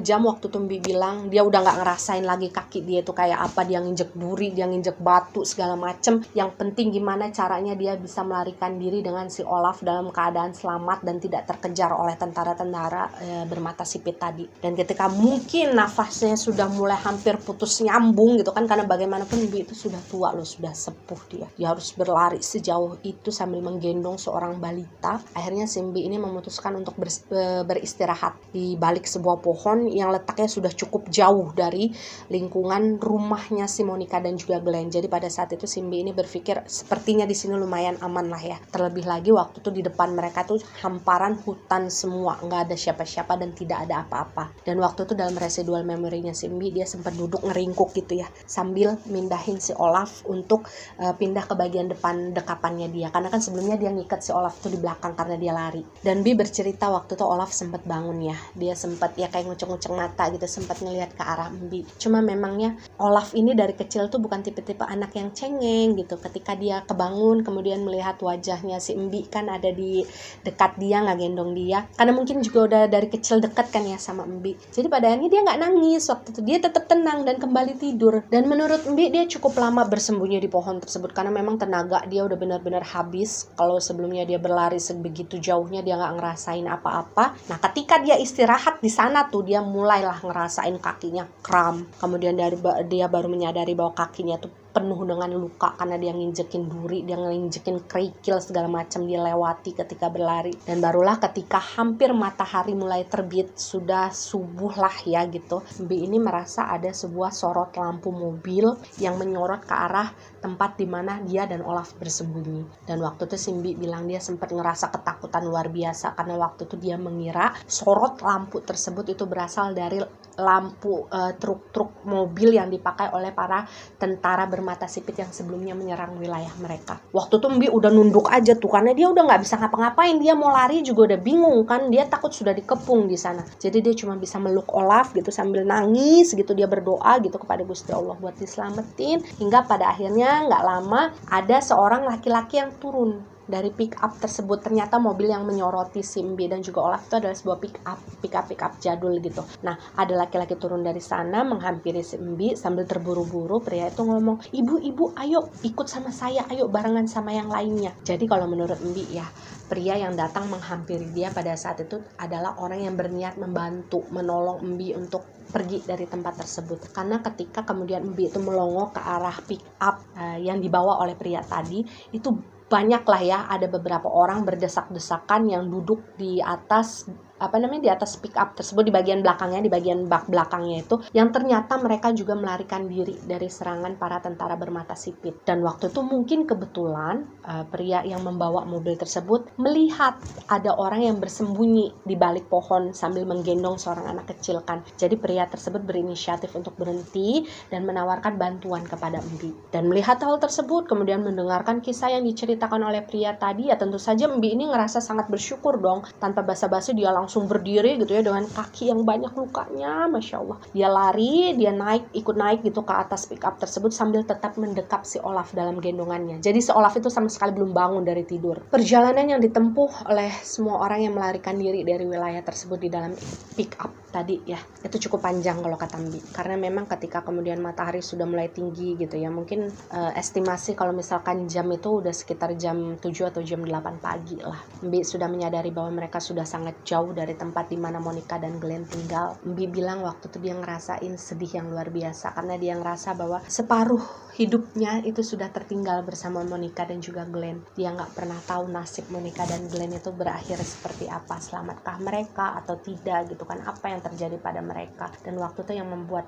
jam waktu Tumbi bilang, dia udah gak ngerasain lagi kaki dia itu kayak apa, dia nginjek duri, dia nginjek batu segala macem. Yang penting gimana caranya dia bisa melarikan diri dengan si Olaf dalam keadaan selamat dan tidak terkejar oleh tentara-tentara bermata sipit tadi. Dan ketika mungkin nafasnya sudah mulai hampir putus nyambung gitu kan, karena bagaimanapun Tumbi itu sudah tua loh, sudah sepuh dia harus berlari sejauh itu sambil menggendong seorang balita. Akhirnya Simbi ini memutuskan untuk beristirahat di balik sebuah pohon yang letaknya sudah cukup jauh dari lingkungan rumahnya si Monica dan juga Glenn. Jadi pada saat itu Simbi ini berpikir sepertinya di sini lumayan aman lah ya. Terlebih lagi waktu itu di depan mereka tuh hamparan hutan semua, nggak ada siapa-siapa dan tidak ada apa-apa. Dan waktu itu dalam residual memorinya Simbi, dia sempat duduk ngeringkuk gitu ya sambil mindahin si Olaf untuk pindah ke bagian depan dekapannya dia. Karena kan sebelumnya dia ngikat si Olaf tuh di belakang karena dia lari. Dan Bi bercerita waktu itu Olaf sempat bangun ya. Dia sempat ya kayak nguceng-nguceng mata gitu, sempat ngelihat ke arah Bi. Cuma memangnya Olaf ini dari kecil tuh bukan tipe-tipe anak yang cengeng gitu. Ketika dia kebangun kemudian melihat wajahnya si Bi kan ada di dekat dia, nggak gendong dia. Karena mungkin juga udah dari kecil dekat kan ya sama Bi. Jadi pada akhirnya dia nggak nangis waktu itu. Dia tetap tenang dan kembali tidur. Dan menurut Bi dia cukup lama bersembunyi di pohon tersebut karena memang tenaga dia udah benar-benar habis. Kalau sebelumnya dia berlari sebegitu jauhnya dia nggak ngerasain apa-apa. Nah ketika dia istirahat di sana tuh dia mulailah ngerasain kakinya kram. Kemudian dia baru menyadari bahwa kakinya tuh penuh dengan luka karena dia nginjekin duri, dia nginjekin kerikil segala macam dia lewati ketika berlari. Dan barulah ketika hampir matahari mulai terbit, sudah subuh lah ya gitu, Bi ini merasa ada sebuah sorot lampu mobil yang menyorot ke arah tempat di mana dia dan Olaf bersembunyi. Dan waktu itu Simbi bilang dia sempat ngerasa ketakutan luar biasa karena waktu itu dia mengira sorot lampu tersebut itu berasal dari lampu truk-truk mobil yang dipakai oleh para tentara bermata sipit yang sebelumnya menyerang wilayah mereka. Waktu itu Mbi udah nunduk aja tuh karena dia udah nggak bisa ngapa-ngapain, dia mau lari juga udah bingung kan, dia takut sudah dikepung di sana. Jadi dia cuma bisa meluk Olaf gitu sambil nangis gitu, dia berdoa gitu kepada Gusti Allah buat diselamatin. Hingga pada akhirnya nggak lama ada seorang laki-laki yang turun dari pick up tersebut. Ternyata mobil yang menyoroti si Embi dan juga Olaf itu adalah sebuah pick up jadul gitu. Nah, ada laki-laki turun dari sana menghampiri si Embi sambil terburu-buru. Pria itu ngomong, ibu, ayo ikut sama saya, ayo barengan sama yang lainnya. Jadi kalau menurut Embi ya, pria yang datang menghampiri dia pada saat itu adalah orang yang berniat membantu, menolong Embi untuk pergi dari tempat tersebut. Karena ketika kemudian Embi itu melongo ke arah pick up yang dibawa oleh pria tadi, itu banyak lah ya, ada beberapa orang berdesak-desakan yang duduk di atas di atas pick up tersebut, di bagian belakangnya, di bagian bak belakangnya itu, yang ternyata mereka juga melarikan diri dari serangan para tentara bermata sipit. Dan waktu itu mungkin kebetulan pria yang membawa mobil tersebut melihat ada orang yang bersembunyi di balik pohon sambil menggendong seorang anak kecil kan. Jadi pria tersebut berinisiatif untuk berhenti dan menawarkan bantuan kepada Embi. Dan melihat hal tersebut, kemudian mendengarkan kisah yang diceritakan oleh pria tadi, ya tentu saja Embi ini ngerasa sangat bersyukur dong. Tanpa basa-basi dia langsung berdiri gitu ya, dengan kaki yang banyak lukanya, Masya Allah. Dia lari, dia ikut naik gitu ke atas pick up tersebut sambil tetap mendekap si Olaf dalam gendongannya. Jadi si Olaf itu sama sekali belum bangun dari tidur. Perjalanan yang ditempuh oleh semua orang yang melarikan diri dari wilayah tersebut di dalam pick up tadi ya, itu cukup panjang kalau kata Embi. Karena memang ketika kemudian matahari sudah mulai tinggi gitu ya, mungkin estimasi kalau misalkan jam itu udah sekitar jam 7 atau jam 8 pagi lah. Embi sudah menyadari bahwa mereka sudah sangat jauh dari tempat di mana Monica dan Glenn tinggal. Embi bilang waktu itu dia ngerasain sedih yang luar biasa karena dia ngerasa bahwa separuh hidupnya itu sudah tertinggal bersama Monica dan juga Glenn. Dia nggak pernah tahu nasib Monica dan Glenn itu berakhir seperti apa, selamatkah mereka atau tidak gitu kan, apa yang terjadi pada mereka. Dan waktu itu yang membuat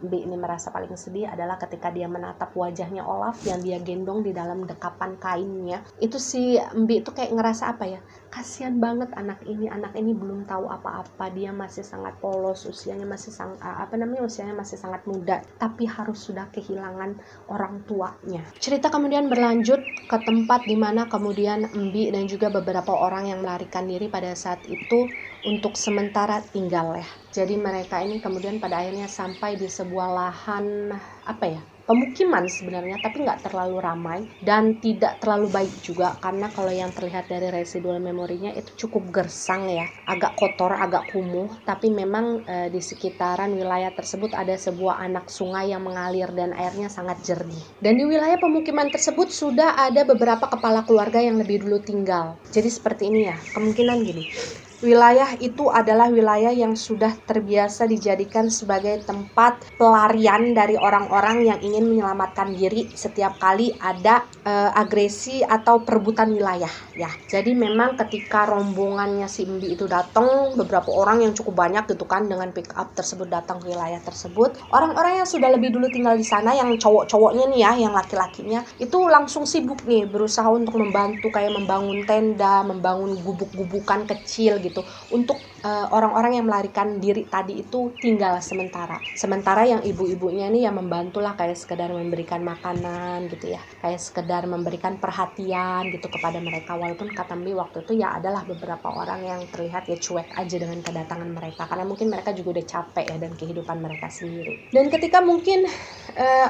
Embi ini merasa paling sedih adalah ketika dia menatap wajahnya Olaf yang dia gendong di dalam dekapan kainnya. Itu si Embi itu kayak ngerasa apa ya, kasihan banget anak ini belum tahu apa-apa, dia masih sangat polos, usianya masih sangat muda, tapi harus sudah kehilangan orang tuanya. Cerita kemudian berlanjut ke tempat di mana kemudian Embi dan juga beberapa orang yang melarikan diri pada saat itu untuk sementara tinggal ya. Jadi mereka ini kemudian pada akhirnya sampai di sebuah lahan pemukiman sebenarnya, tapi nggak terlalu ramai dan tidak terlalu baik juga, karena kalau yang terlihat dari residual memorinya itu cukup gersang ya, agak kotor, agak kumuh, tapi memang di sekitaran wilayah tersebut ada sebuah anak sungai yang mengalir dan airnya sangat jernih. Dan di wilayah pemukiman tersebut sudah ada beberapa kepala keluarga yang lebih dulu tinggal. Jadi seperti ini ya, kemungkinan gini. Wilayah itu adalah wilayah yang sudah terbiasa dijadikan sebagai tempat pelarian dari orang-orang yang ingin menyelamatkan diri setiap kali ada agresi atau perebutan wilayah ya. Jadi memang ketika rombongannya si Embi itu datang, beberapa orang yang cukup banyak gitu kan dengan pick up tersebut datang ke wilayah tersebut, orang-orang yang sudah lebih dulu tinggal di sana, yang cowok-cowoknya nih ya, yang laki-lakinya itu langsung sibuk nih berusaha untuk membantu, kayak membangun tenda, membangun gubuk-gubukan kecil gitu untuk orang-orang yang melarikan diri tadi itu tinggal sementara yang ibu-ibunya ini yang membantulah, kayak sekedar memberikan makanan gitu ya, kayak sekedar memberikan perhatian gitu kepada mereka. Walaupun kata Embi waktu itu ya adalah beberapa orang yang terlihat ya cuek aja dengan kedatangan mereka, karena mungkin mereka juga udah capek ya dan kehidupan mereka sendiri. Dan ketika mungkin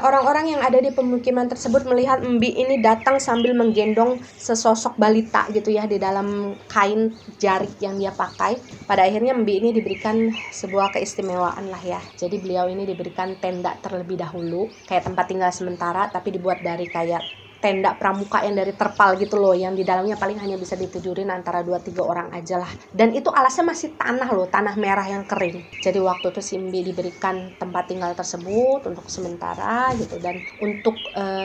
orang-orang yang ada di pemukiman tersebut melihat Embi ini datang sambil menggendong sesosok balita gitu ya di dalam kain jarik yang dia pakai, pada akhirnya Embi ini diberikan sebuah keistimewaan lah ya. Jadi beliau ini diberikan tenda terlebih dahulu, kayak tempat tinggal sementara, tapi dibuat dari kayak tenda pramuka yang dari terpal gitu loh, yang di dalamnya paling hanya bisa ditidurin antara 2-3 orang aja lah. Dan itu alasnya masih tanah loh, tanah merah yang kering. Jadi waktu itu si Embi diberikan tempat tinggal tersebut untuk sementara gitu. Dan untuk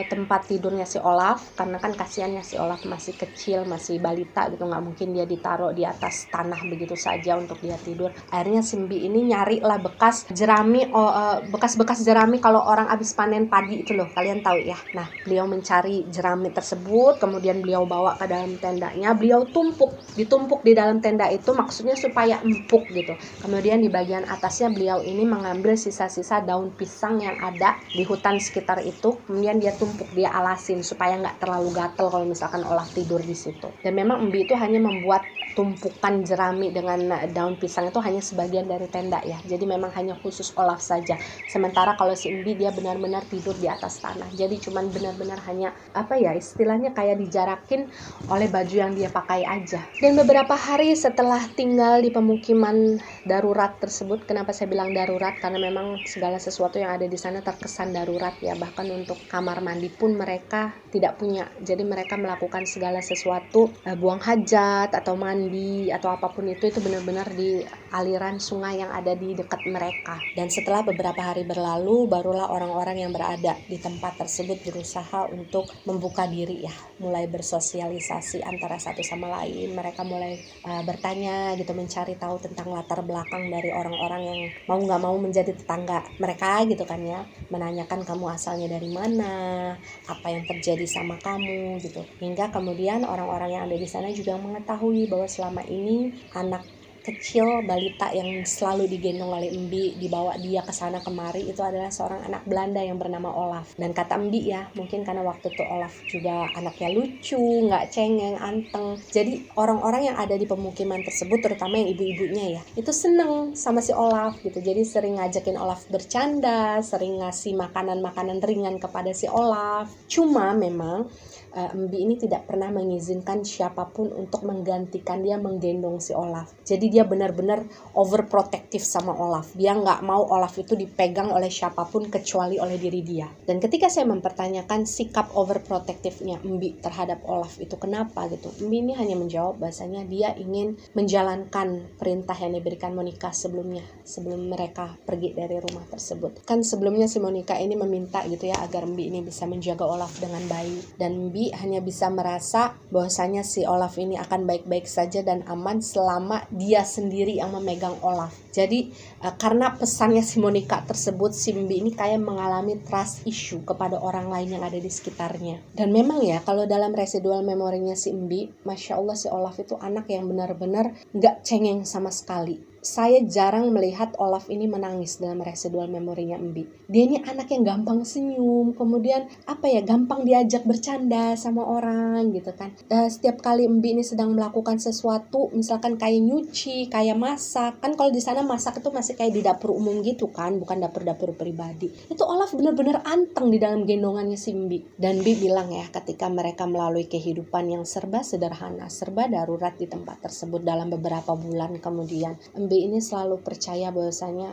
tempat tidurnya si Olaf, karena kan kasihannya si Olaf masih kecil, masih balita gitu, nggak mungkin dia ditaruh di atas tanah begitu saja untuk dia tidur. Akhirnya si Embi ini nyari lah bekas jerami, bekas-bekas jerami kalau orang habis panen padi itu loh, kalian tahu ya. Nah, beliau mencari jerami tersebut, kemudian beliau bawa ke dalam tendanya, beliau ditumpuk di dalam tenda itu, maksudnya supaya empuk gitu. Kemudian di bagian atasnya beliau ini mengambil sisa-sisa daun pisang yang ada di hutan sekitar itu, kemudian dia tumpuk, dia alasin supaya nggak terlalu gatel kalau misalkan Olaf tidur di situ. Dan memang Embi itu hanya membuat tumpukan jerami dengan daun pisang itu hanya sebagian dari tenda ya, jadi memang hanya khusus Olaf saja. Sementara kalau si Embi dia benar-benar tidur di atas tanah, jadi cuman benar-benar hanya istilahnya kayak dijarakin oleh baju yang dia pakai aja. Dan beberapa hari setelah tinggal di pemukiman darurat tersebut, kenapa saya bilang darurat, karena memang segala sesuatu yang ada di sana terkesan darurat ya, bahkan untuk kamar mandi pun mereka tidak punya. Jadi mereka melakukan segala sesuatu, buang hajat atau mandi atau apapun itu benar-benar di aliran sungai yang ada di dekat mereka. Dan setelah beberapa hari berlalu, barulah orang-orang yang berada di tempat tersebut berusaha untuk membuka diri ya, mulai bersosialisasi antara satu sama lain. Mereka mulai bertanya gitu, mencari tahu tentang latar belakang dari orang-orang yang mau nggak mau menjadi tetangga mereka gitu kan ya, menanyakan kamu asalnya dari mana, apa yang terjadi sama kamu gitu. Hingga kemudian orang-orang yang ada di sana juga mengetahui bahwa selama ini anak kecil balita yang selalu digendong oleh Embi, dibawa dia ke sana kemari, itu adalah seorang anak Belanda yang bernama Olaf. Dan kata Embi ya, mungkin karena waktu itu Olaf juga anaknya lucu, nggak cengeng, anteng. Jadi orang-orang yang ada di pemukiman tersebut, terutama yang ibu-ibunya ya, itu seneng sama si Olaf gitu. Jadi sering ngajakin Olaf bercanda, sering ngasih makanan-makanan ringan kepada si Olaf. Cuma memang Embi ini tidak pernah mengizinkan siapapun untuk menggantikan dia menggendong si Olaf. Jadi dia benar-benar overprotective sama Olaf. Dia nggak mau Olaf itu dipegang oleh siapapun kecuali oleh diri dia. Dan ketika saya mempertanyakan sikap overprotectivenya Embi terhadap Olaf itu kenapa gitu, Embi ini hanya menjawab bahasanya dia ingin menjalankan perintah yang diberikan Monica sebelumnya, sebelum mereka pergi dari rumah tersebut. Kan sebelumnya si Monica ini meminta gitu ya agar Embi ini bisa menjaga Olaf dengan baik. Dan Embi hanya bisa merasa bahwasanya si Olaf ini akan baik-baik saja dan aman selama dia sendiri yang memegang Olaf. Jadi karena pesannya si Monica tersebut, si Embi ini kayak mengalami trust issue kepada orang lain yang ada di sekitarnya. Dan memang ya, kalau dalam residual memorinya si Embi, Masya Allah si Olaf itu anak yang benar-benar gak cengeng sama sekali. Saya jarang melihat Olaf ini menangis dalam residual memorinya Embi. Dia ini anak yang gampang senyum, kemudian gampang diajak bercanda sama orang gitu kan. Setiap kali Embi ini sedang melakukan sesuatu, misalkan kayak nyuci, kayak masak, kan kalau di sana masak itu masih kayak di dapur umum gitu kan, bukan dapur-dapur pribadi. Itu Olaf benar-benar anteng di dalam gendongannya si Embi. Dan Embi bilang ya, ketika mereka melalui kehidupan yang serba sederhana, serba darurat di tempat tersebut dalam beberapa bulan kemudian, Embi ini selalu percaya bahwasanya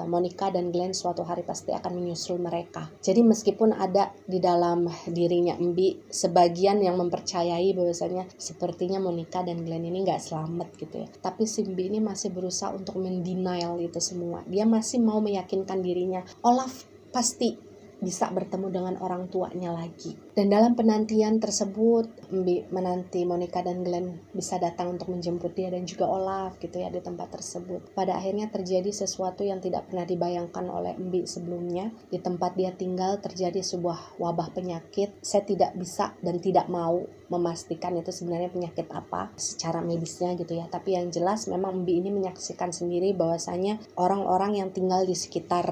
Monica dan Glenn suatu hari pasti akan menyusul mereka. Jadi meskipun ada di dalam dirinya Embi sebagian yang mempercayai bahwasanya sepertinya Monica dan Glenn ini gak selamat gitu ya, tapi si Embi ini masih berusaha untuk mendenial itu semua. Dia masih mau meyakinkan dirinya Olaf pasti bisa bertemu dengan orang tuanya lagi. Dan dalam penantian tersebut, Embi menanti Monica dan Glenn bisa datang untuk menjemput dia dan juga Olaf gitu ya di tempat tersebut. Pada akhirnya terjadi sesuatu yang tidak pernah dibayangkan oleh Embi sebelumnya. Di tempat dia tinggal terjadi sebuah wabah penyakit. Saya tidak bisa dan tidak mau memastikan itu sebenarnya penyakit apa secara medisnya gitu ya. Tapi yang jelas memang Embi ini menyaksikan sendiri bahwasanya orang-orang yang tinggal di sekitar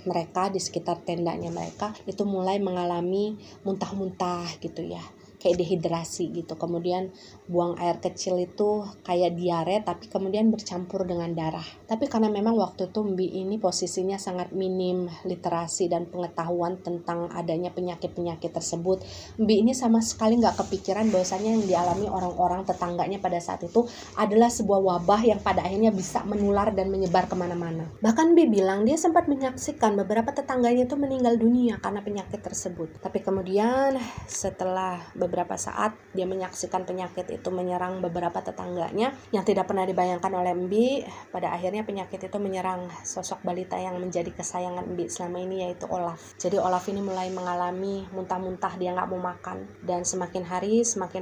mereka, di sekitar tendanya mereka, itu mulai mengalami muntah-muntah gitu ya, kayak dehidrasi gitu. Kemudian buang air kecil itu kayak diare tapi kemudian bercampur dengan darah. Tapi karena memang waktu itu Embi ini posisinya sangat minim literasi dan pengetahuan tentang adanya penyakit-penyakit tersebut, Embi ini sama sekali gak kepikiran bahwasanya yang dialami orang-orang tetangganya pada saat itu adalah sebuah wabah yang pada akhirnya bisa menular dan menyebar kemana-mana. Bahkan Embi bilang dia sempat menyaksikan beberapa tetangganya itu meninggal dunia karena penyakit tersebut. Tapi kemudian setelah beberapa saat dia menyaksikan penyakit itu menyerang beberapa tetangganya yang tidak pernah dibayangkan oleh Embi. Pada akhirnya penyakit itu menyerang sosok balita yang menjadi kesayangan Embi selama ini, yaitu Olaf. Jadi Olaf ini mulai mengalami muntah-muntah, dia gak mau makan. Dan semakin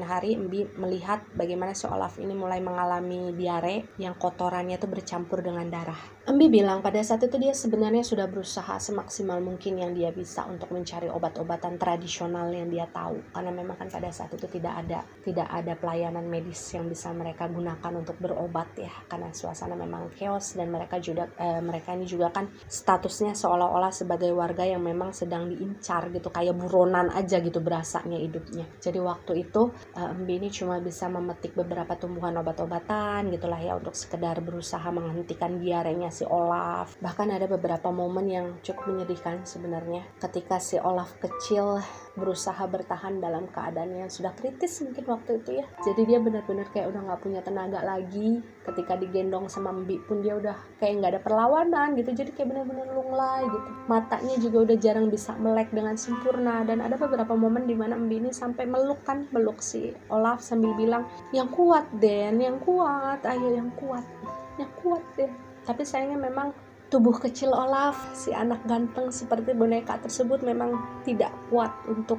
hari Embi melihat bagaimana si Olaf ini mulai mengalami diare yang kotorannya itu bercampur dengan darah. Embi bilang pada saat itu dia sebenarnya sudah berusaha semaksimal mungkin yang dia bisa untuk mencari obat-obatan tradisional yang dia tahu, karena memang kan pada saat itu tidak ada pelayanan medis yang bisa mereka gunakan untuk berobat ya, karena suasana memang chaos dan mereka ini juga kan statusnya seolah-olah sebagai warga yang memang sedang diincar gitu, kayak buronan aja gitu berasanya hidupnya. Jadi waktu itu Embi ini cuma bisa memetik beberapa tumbuhan obat-obatan gitulah ya untuk sekedar berusaha menghentikan diarenya si si Olaf. Bahkan ada beberapa momen yang cukup menyedihkan sebenarnya, ketika si Olaf kecil berusaha bertahan dalam keadaan yang sudah kritis mungkin waktu itu ya. Jadi dia benar-benar kayak udah gak punya tenaga lagi. Ketika digendong sama Mbi pun dia udah kayak gak ada perlawanan gitu. Jadi kayak benar-benar lunglai gitu. Matanya juga udah jarang bisa melek dengan sempurna. Dan ada beberapa momen dimana Mbi ini sampai meluk si Olaf sambil bilang, yang kuat Den, yang kuat, ayo yang kuat Den. Tapi sayangnya memang tubuh kecil Olaf, si anak ganteng seperti boneka tersebut, memang tidak kuat untuk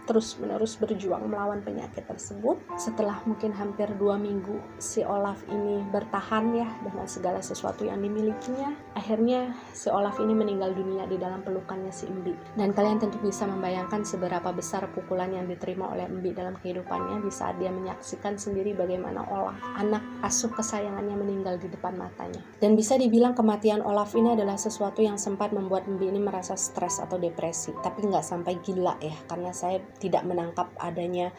terus-menerus berjuang melawan penyakit tersebut. Setelah mungkin hampir 2 minggu si Olaf ini bertahan ya dengan segala sesuatu yang dimilikinya, akhirnya si Olaf ini meninggal dunia di dalam pelukannya si Mbi. Dan kalian tentu bisa membayangkan seberapa besar pukulan yang diterima oleh Mbi dalam kehidupannya di saat dia menyaksikan sendiri bagaimana Olaf, anak asuh kesayangannya, meninggal di depan matanya. Dan bisa dibilang kematian Olaf ini adalah sesuatu yang sempat membuat Mbi ini merasa stres atau depresi, tapi nggak sampai gila ya, karena saya tidak menangkap adanya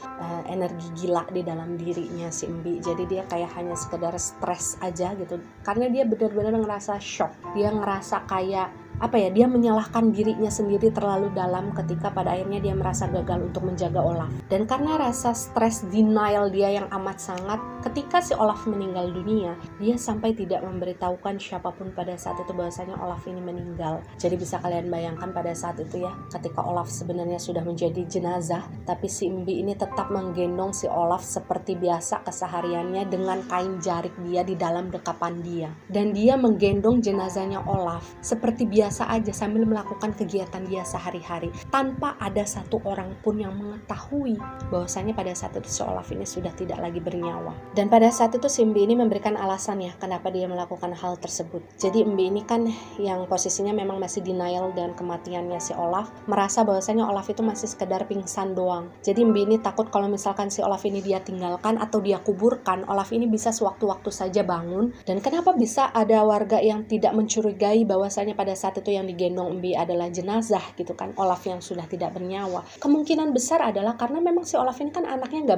energi gila di dalam dirinya si Mbi. Jadi dia kayak hanya sekedar stres aja gitu, karena dia benar-benar ngerasa shock. Dia ngerasa kayak dia menyalahkan dirinya sendiri terlalu dalam ketika pada akhirnya dia merasa gagal untuk menjaga Olaf. Dan karena rasa stres denial dia yang amat sangat, ketika si Olaf meninggal dunia, dia sampai tidak memberitahukan siapapun pada saat itu bahwasanya Olaf ini meninggal. Jadi bisa kalian bayangkan pada saat itu ya, ketika Olaf sebenarnya sudah menjadi jenazah, tapi si Mbi ini tetap menggendong si Olaf seperti biasa kesehariannya dengan kain jarik dia di dalam dekapan dia. Dan dia menggendong jenazahnya Olaf seperti biasa aja sambil melakukan kegiatan dia sehari-hari, tanpa ada satu orang pun yang mengetahui bahwasanya pada saat itu si Olaf ini sudah tidak lagi bernyawa. Dan pada saat itu si Mbi ini memberikan alasan ya kenapa dia melakukan hal tersebut. Jadi Mbi ini kan yang posisinya memang masih denial dengan kematiannya si Olaf, merasa bahwasanya Olaf itu masih sekedar pingsan doang. Jadi Mbi ini takut kalau misalkan si Olaf ini dia tinggalkan atau dia kuburkan, Olaf ini bisa sewaktu-waktu saja bangun. Dan kenapa bisa ada warga yang tidak mencurigai bahwasanya pada saat itu yang digendong Mbi adalah jenazah gitu kan, Olaf yang sudah tidak bernyawa? Kemungkinan besar adalah karena memang si Olaf ini kan anaknya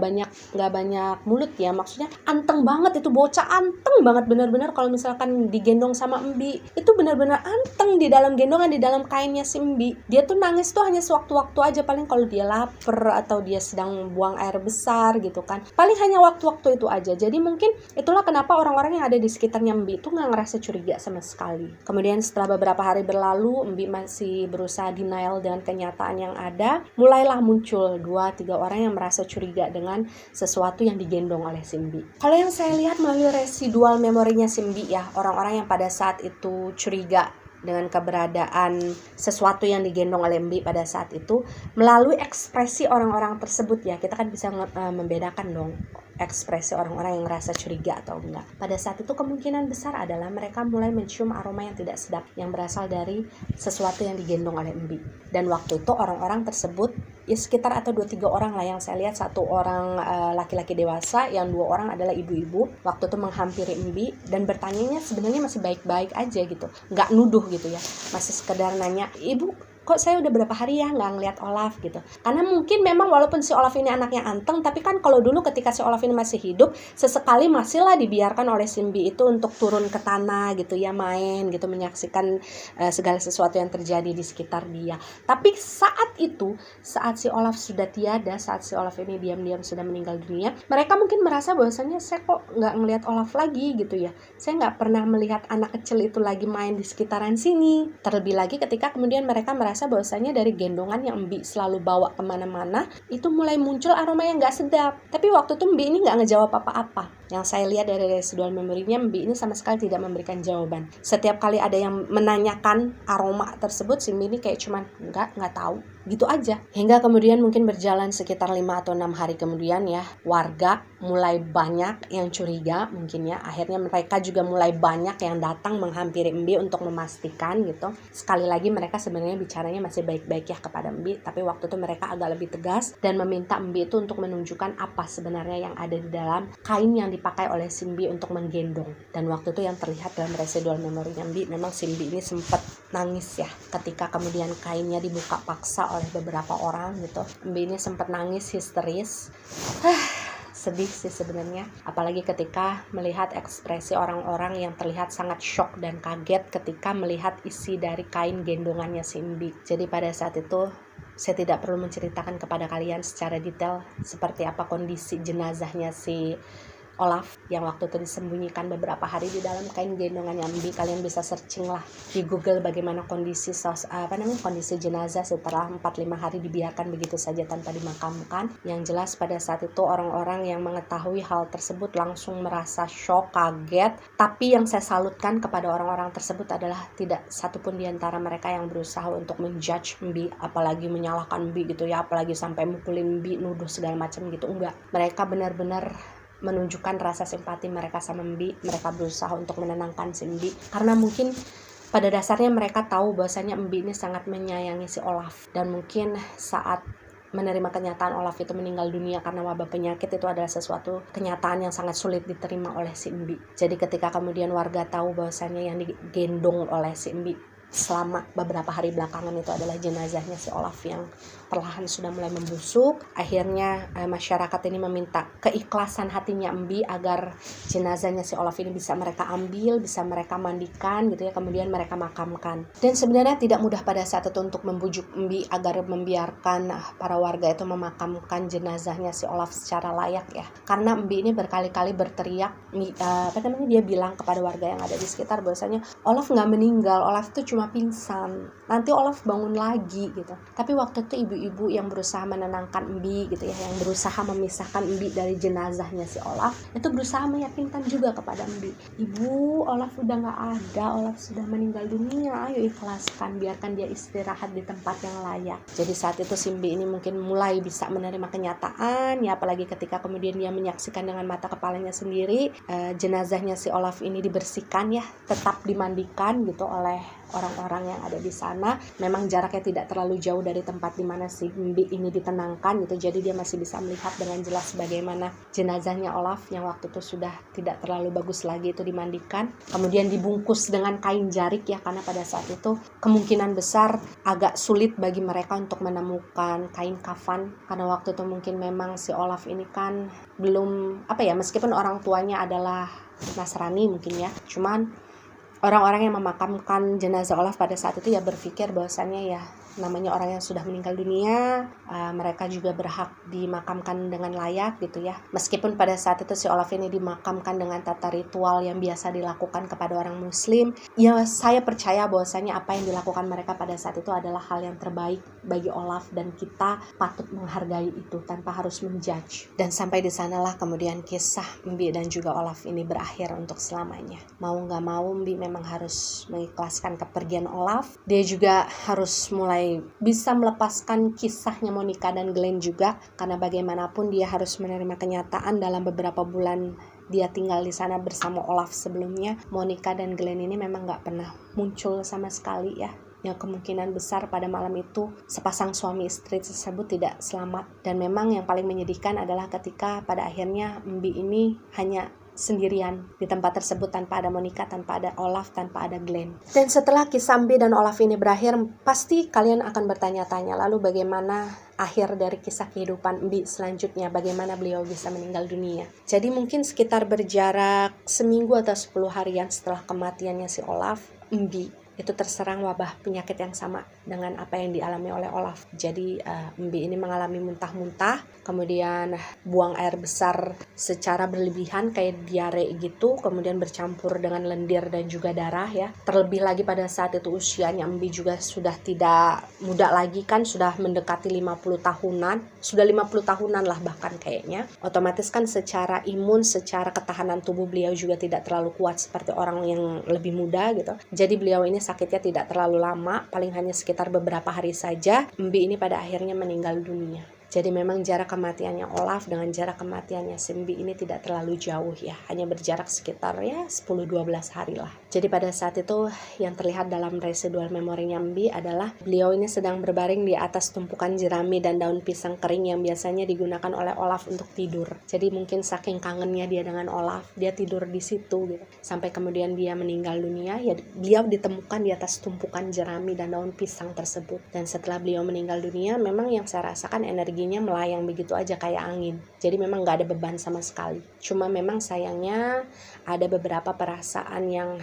nggak banyak mulut ya, maksudnya anteng banget, itu bocah anteng banget benar-benar. Kalau misalkan digendong sama Mbi itu benar-benar anteng di dalam gendongan, di dalam kainnya si Mbi. Dia tuh nangis tuh hanya sewaktu-waktu aja, paling kalau dia lapar atau dia sedang buang air besar gitu kan, paling hanya waktu-waktu itu aja. Jadi mungkin itulah kenapa orang-orang yang ada di sekitarnya Mbi itu nggak ngerasa curiga sama sekali. Kemudian setelah beberapa hari berlalu, Mbi masih berusaha denial dengan kenyataan yang ada. Mulailah muncul 2-3 orang yang merasa curiga dengan sesuatu yang digendong oleh si Mbi. Kalau yang saya lihat melalui residual memorinya si Mbi ya, orang-orang yang pada saat itu curiga dengan keberadaan sesuatu yang digendong oleh Mbi pada saat itu, melalui ekspresi orang-orang tersebut ya, kita kan bisa membedakan dong ekspresi orang-orang yang ngerasa curiga atau enggak. Pada saat itu kemungkinan besar adalah mereka mulai mencium aroma yang tidak sedap yang berasal dari sesuatu yang digendong oleh Mbi. Dan waktu itu orang-orang tersebut ya sekitar atau 2-3 orang lah yang saya lihat, 1 orang laki-laki dewasa, yang 2 orang adalah ibu-ibu, waktu itu menghampiri Mbi dan bertanyanya sebenarnya masih baik-baik aja gitu, nggak nuduh gitu ya, masih sekedar nanya, "Ibu, kok saya udah berapa hari ya nggak ngeliat Olaf gitu?" Karena mungkin memang walaupun si Olaf ini anaknya anteng, tapi kan kalau dulu ketika si Olaf ini masih hidup, sesekali masih lah dibiarkan oleh si Mbi itu untuk turun ke tanah gitu ya, main gitu, menyaksikan segala sesuatu yang terjadi di sekitar dia. Tapi saat si Olaf sudah tiada, saat si Olaf ini diam-diam sudah meninggal dunia, mereka mungkin merasa bahwasannya saya kok nggak ngeliat Olaf lagi gitu ya, saya nggak pernah melihat anak kecil itu lagi main di sekitaran sini. Terlebih lagi ketika kemudian mereka merasa bahwasanya dari gendongan yang Mbi selalu bawa kemana-mana itu mulai muncul aroma yang gak sedap. Tapi waktu itu Mbi ini gak ngejawab apa-apa. Yang saya lihat dari residual memorinya, Mbi ini sama sekali tidak memberikan jawaban. Setiap kali ada yang menanyakan aroma tersebut, si Mbi ini kayak cuman nggak tahu gitu aja. Hingga kemudian mungkin berjalan sekitar 5 atau 6 hari kemudian ya, warga mulai banyak yang curiga mungkin ya. Akhirnya mereka juga mulai banyak yang datang menghampiri Mbi untuk memastikan gitu. Sekali lagi mereka sebenarnya bicaranya masih baik-baik ya kepada Mbi, tapi waktu itu mereka agak lebih tegas dan meminta Mbi itu untuk menunjukkan apa sebenarnya yang ada di dalam kain yang dipakai oleh si Mbi untuk menggendong. Dan waktu itu yang terlihat dalam residual memorinya Mbi, memang si Mbi ini sempat nangis ya ketika kemudian kainnya dibuka paksa oleh beberapa orang gitu. Mbi ini sempat nangis histeris. sedih sih sebenarnya, apalagi ketika melihat ekspresi orang-orang yang terlihat sangat shock dan kaget ketika melihat isi dari kain gendongannya si Mbi. Jadi pada saat itu saya tidak perlu menceritakan kepada kalian secara detail seperti apa kondisi jenazahnya si Olaf yang waktu itu disembunyikan beberapa hari di dalam kain gendongannya Mbi. Kalian bisa searching lah di Google bagaimana kondisi kondisi jenazah setelah 4-5 hari dibiarkan begitu saja tanpa dimakamkan. Yang jelas pada saat itu orang-orang yang mengetahui hal tersebut langsung merasa shock, kaget. Tapi yang saya salutkan kepada orang-orang tersebut adalah tidak satupun di antara mereka yang berusaha untuk menjudge Mbi, apalagi menyalahkan Mbi gitu ya, apalagi sampai mukulin Mbi, nuduh segala macam gitu. Enggak, mereka benar-benar menunjukkan rasa simpati mereka sama Mbi. Mereka berusaha untuk menenangkan si Mbi karena mungkin pada dasarnya mereka tahu bahwasanya Mbi ini sangat menyayangi si Olaf, dan mungkin saat menerima kenyataan Olaf itu meninggal dunia karena wabah penyakit itu adalah sesuatu kenyataan yang sangat sulit diterima oleh si Mbi. Jadi ketika kemudian warga tahu bahwasanya yang digendong oleh si Mbi selama beberapa hari belakangan itu adalah jenazahnya si Olaf yang perlahan sudah mulai membusuk, akhirnya masyarakat ini meminta keikhlasan hatinya Mbi agar jenazahnya si Olaf ini bisa mereka ambil, bisa mereka mandikan gitu ya, kemudian mereka makamkan. Dan sebenarnya tidak mudah pada saat itu untuk membujuk Mbi agar membiarkan para warga itu memakamkan jenazahnya si Olaf secara layak ya, karena Mbi ini berkali-kali berteriak, dia bilang kepada warga yang ada di sekitar bahwasanya Olaf nggak meninggal, Olaf itu cuma pingsan, nanti Olaf bangun lagi gitu. Tapi waktu itu ibu-ibu yang berusaha menenangkan Mbi gitu ya, yang berusaha memisahkan Mbi dari jenazahnya si Olaf, itu berusaha meyakinkan juga kepada Mbi, ibu, Olaf udah nggak ada, Olaf sudah meninggal dunia, ayo ikhlaskan, biarkan dia istirahat di tempat yang layak. Jadi saat itu si Mbi ini mungkin mulai bisa menerima kenyataan ya, apalagi ketika kemudian dia menyaksikan dengan mata kepalanya sendiri jenazahnya si Olaf ini dibersihkan ya, tetap dimandikan gitu oleh orang-orang yang ada di sana. Memang jaraknya tidak terlalu jauh dari tempat di mana si Mbi ini ditenangkan gitu, jadi dia masih bisa melihat dengan jelas bagaimana jenazahnya Olaf yang waktu itu sudah tidak terlalu bagus lagi itu dimandikan, kemudian dibungkus dengan kain jarik ya, karena pada saat itu kemungkinan besar agak sulit bagi mereka untuk menemukan kain kafan, karena waktu itu mungkin memang si Olaf ini kan belum meskipun orang tuanya adalah Nasrani mungkin ya, cuman orang-orang yang memakamkan jenazah Olaf pada saat itu ya berpikir bahwasannya ya namanya orang yang sudah meninggal dunia, mereka juga berhak dimakamkan dengan layak gitu ya. Meskipun pada saat itu si Olaf ini dimakamkan dengan tata ritual yang biasa dilakukan kepada orang muslim, ya saya percaya bahwasanya apa yang dilakukan mereka pada saat itu adalah hal yang terbaik bagi Olaf, dan kita patut menghargai itu tanpa harus menjudge. Dan sampai di sanalah kemudian kisah Mbi dan juga Olaf ini berakhir untuk selamanya. Mau gak mau Mbi memang harus mengikhlaskan kepergian Olaf. Dia juga harus mulai bisa melepaskan kisahnya Monica dan Glenn juga, karena bagaimanapun dia harus menerima kenyataan dalam beberapa bulan dia tinggal di sana bersama Olaf sebelumnya, Monica dan Glenn ini memang gak pernah muncul sama sekali ya. Yang kemungkinan besar pada malam itu sepasang suami istri tersebut tidak selamat. Dan memang yang paling menyedihkan adalah ketika pada akhirnya Mbi ini hanya sendirian di tempat tersebut, tanpa ada Monica, tanpa ada Olaf, tanpa ada Glenn. Dan setelah kisah Mbi dan Olaf ini berakhir, pasti kalian akan bertanya-tanya, lalu bagaimana akhir dari kisah kehidupan Mbi selanjutnya, bagaimana beliau bisa meninggal dunia. Jadi mungkin sekitar berjarak seminggu atau 10 harian setelah kematiannya si Olaf, Mbi itu terserang wabah penyakit yang sama dengan apa yang dialami oleh Olaf. Jadi Mbi ini mengalami muntah-muntah, kemudian buang air besar secara berlebihan kayak diare gitu, kemudian bercampur dengan lendir dan juga darah ya. Terlebih lagi pada saat itu usianya Mbi juga sudah tidak muda lagi kan, sudah mendekati 50 tahunan, sudah 50 tahunan lah bahkan kayaknya. Otomatis kan secara imun, secara ketahanan tubuh beliau juga tidak terlalu kuat seperti orang yang lebih muda gitu. Jadi beliau ini sakitnya tidak terlalu lama, paling hanya sekitar beberapa hari saja. Mbi ini pada akhirnya meninggal dunia. Jadi memang jarak kematiannya Olaf dengan jarak kematiannya si Mbi ini tidak terlalu jauh ya, hanya berjarak sekitar ya 10-12 hari lah. Jadi pada saat itu yang terlihat dalam residual memorinya Mbi adalah beliau ini sedang berbaring di atas tumpukan jerami dan daun pisang kering yang biasanya digunakan oleh Olaf untuk tidur. Jadi mungkin saking kangennya dia dengan Olaf, dia tidur di situ gitu. Sampai kemudian dia meninggal dunia, ya beliau ditemukan di atas tumpukan jerami dan daun pisang tersebut. Dan setelah beliau meninggal dunia, memang yang saya rasakan energi energinya melayang begitu aja kayak angin. Jadi memang gak ada beban sama sekali. Cuma memang sayangnya ada beberapa perasaan yang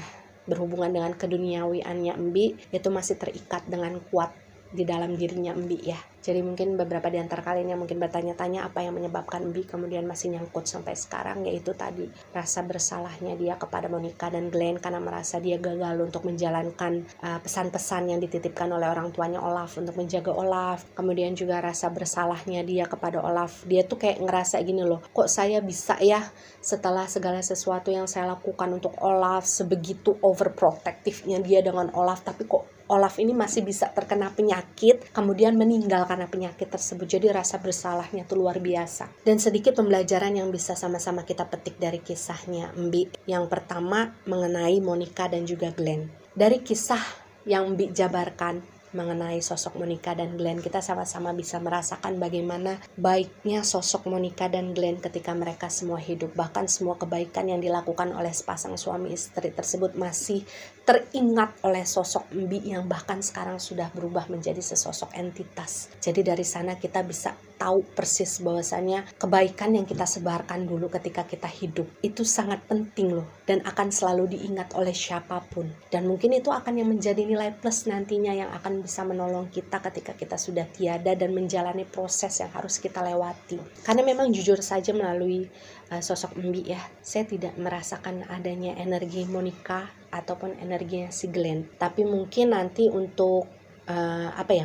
berhubungan dengan keduniawiannya Embi itu masih terikat dengan kuat di dalam dirinya Embi ya. Jadi mungkin beberapa di antara kalian yang mungkin bertanya-tanya apa yang menyebabkan Embi kemudian masih nyangkut sampai sekarang, yaitu tadi rasa bersalahnya dia kepada Monica dan Glenn karena merasa dia gagal untuk menjalankan pesan-pesan yang dititipkan oleh orang tuanya Olaf untuk menjaga Olaf. Kemudian juga rasa bersalahnya dia kepada Olaf. Dia tuh kayak ngerasa gini loh, kok saya bisa ya setelah segala sesuatu yang saya lakukan untuk Olaf, sebegitu overprotective-nya dia dengan Olaf, tapi kok Olaf ini masih bisa terkena penyakit, kemudian meninggal karena penyakit tersebut. Jadi rasa bersalahnya tuh luar biasa. Dan sedikit pembelajaran yang bisa sama-sama kita petik dari kisahnya Embi. Yang pertama mengenai Monica dan juga Glenn. Dari kisah yang Embi jabarkan mengenai sosok Monica dan Glenn, kita sama-sama bisa merasakan bagaimana baiknya sosok Monica dan Glenn ketika mereka semua hidup. Bahkan semua kebaikan yang dilakukan oleh sepasang suami istri tersebut masih teringat oleh sosok Embi yang bahkan sekarang sudah berubah menjadi sesosok entitas. Jadi dari sana kita bisa tahu persis bahwasannya kebaikan yang kita sebarkan dulu ketika kita hidup itu sangat penting loh, dan akan selalu diingat oleh siapapun. Dan mungkin itu akan yang menjadi nilai plus nantinya yang akan bisa menolong kita ketika kita sudah tiada dan menjalani proses yang harus kita lewati. Karena memang jujur saja melalui sosok Embi ya, saya tidak merasakan adanya energi Monica ataupun energinya si Glenn. Tapi mungkin nanti untuk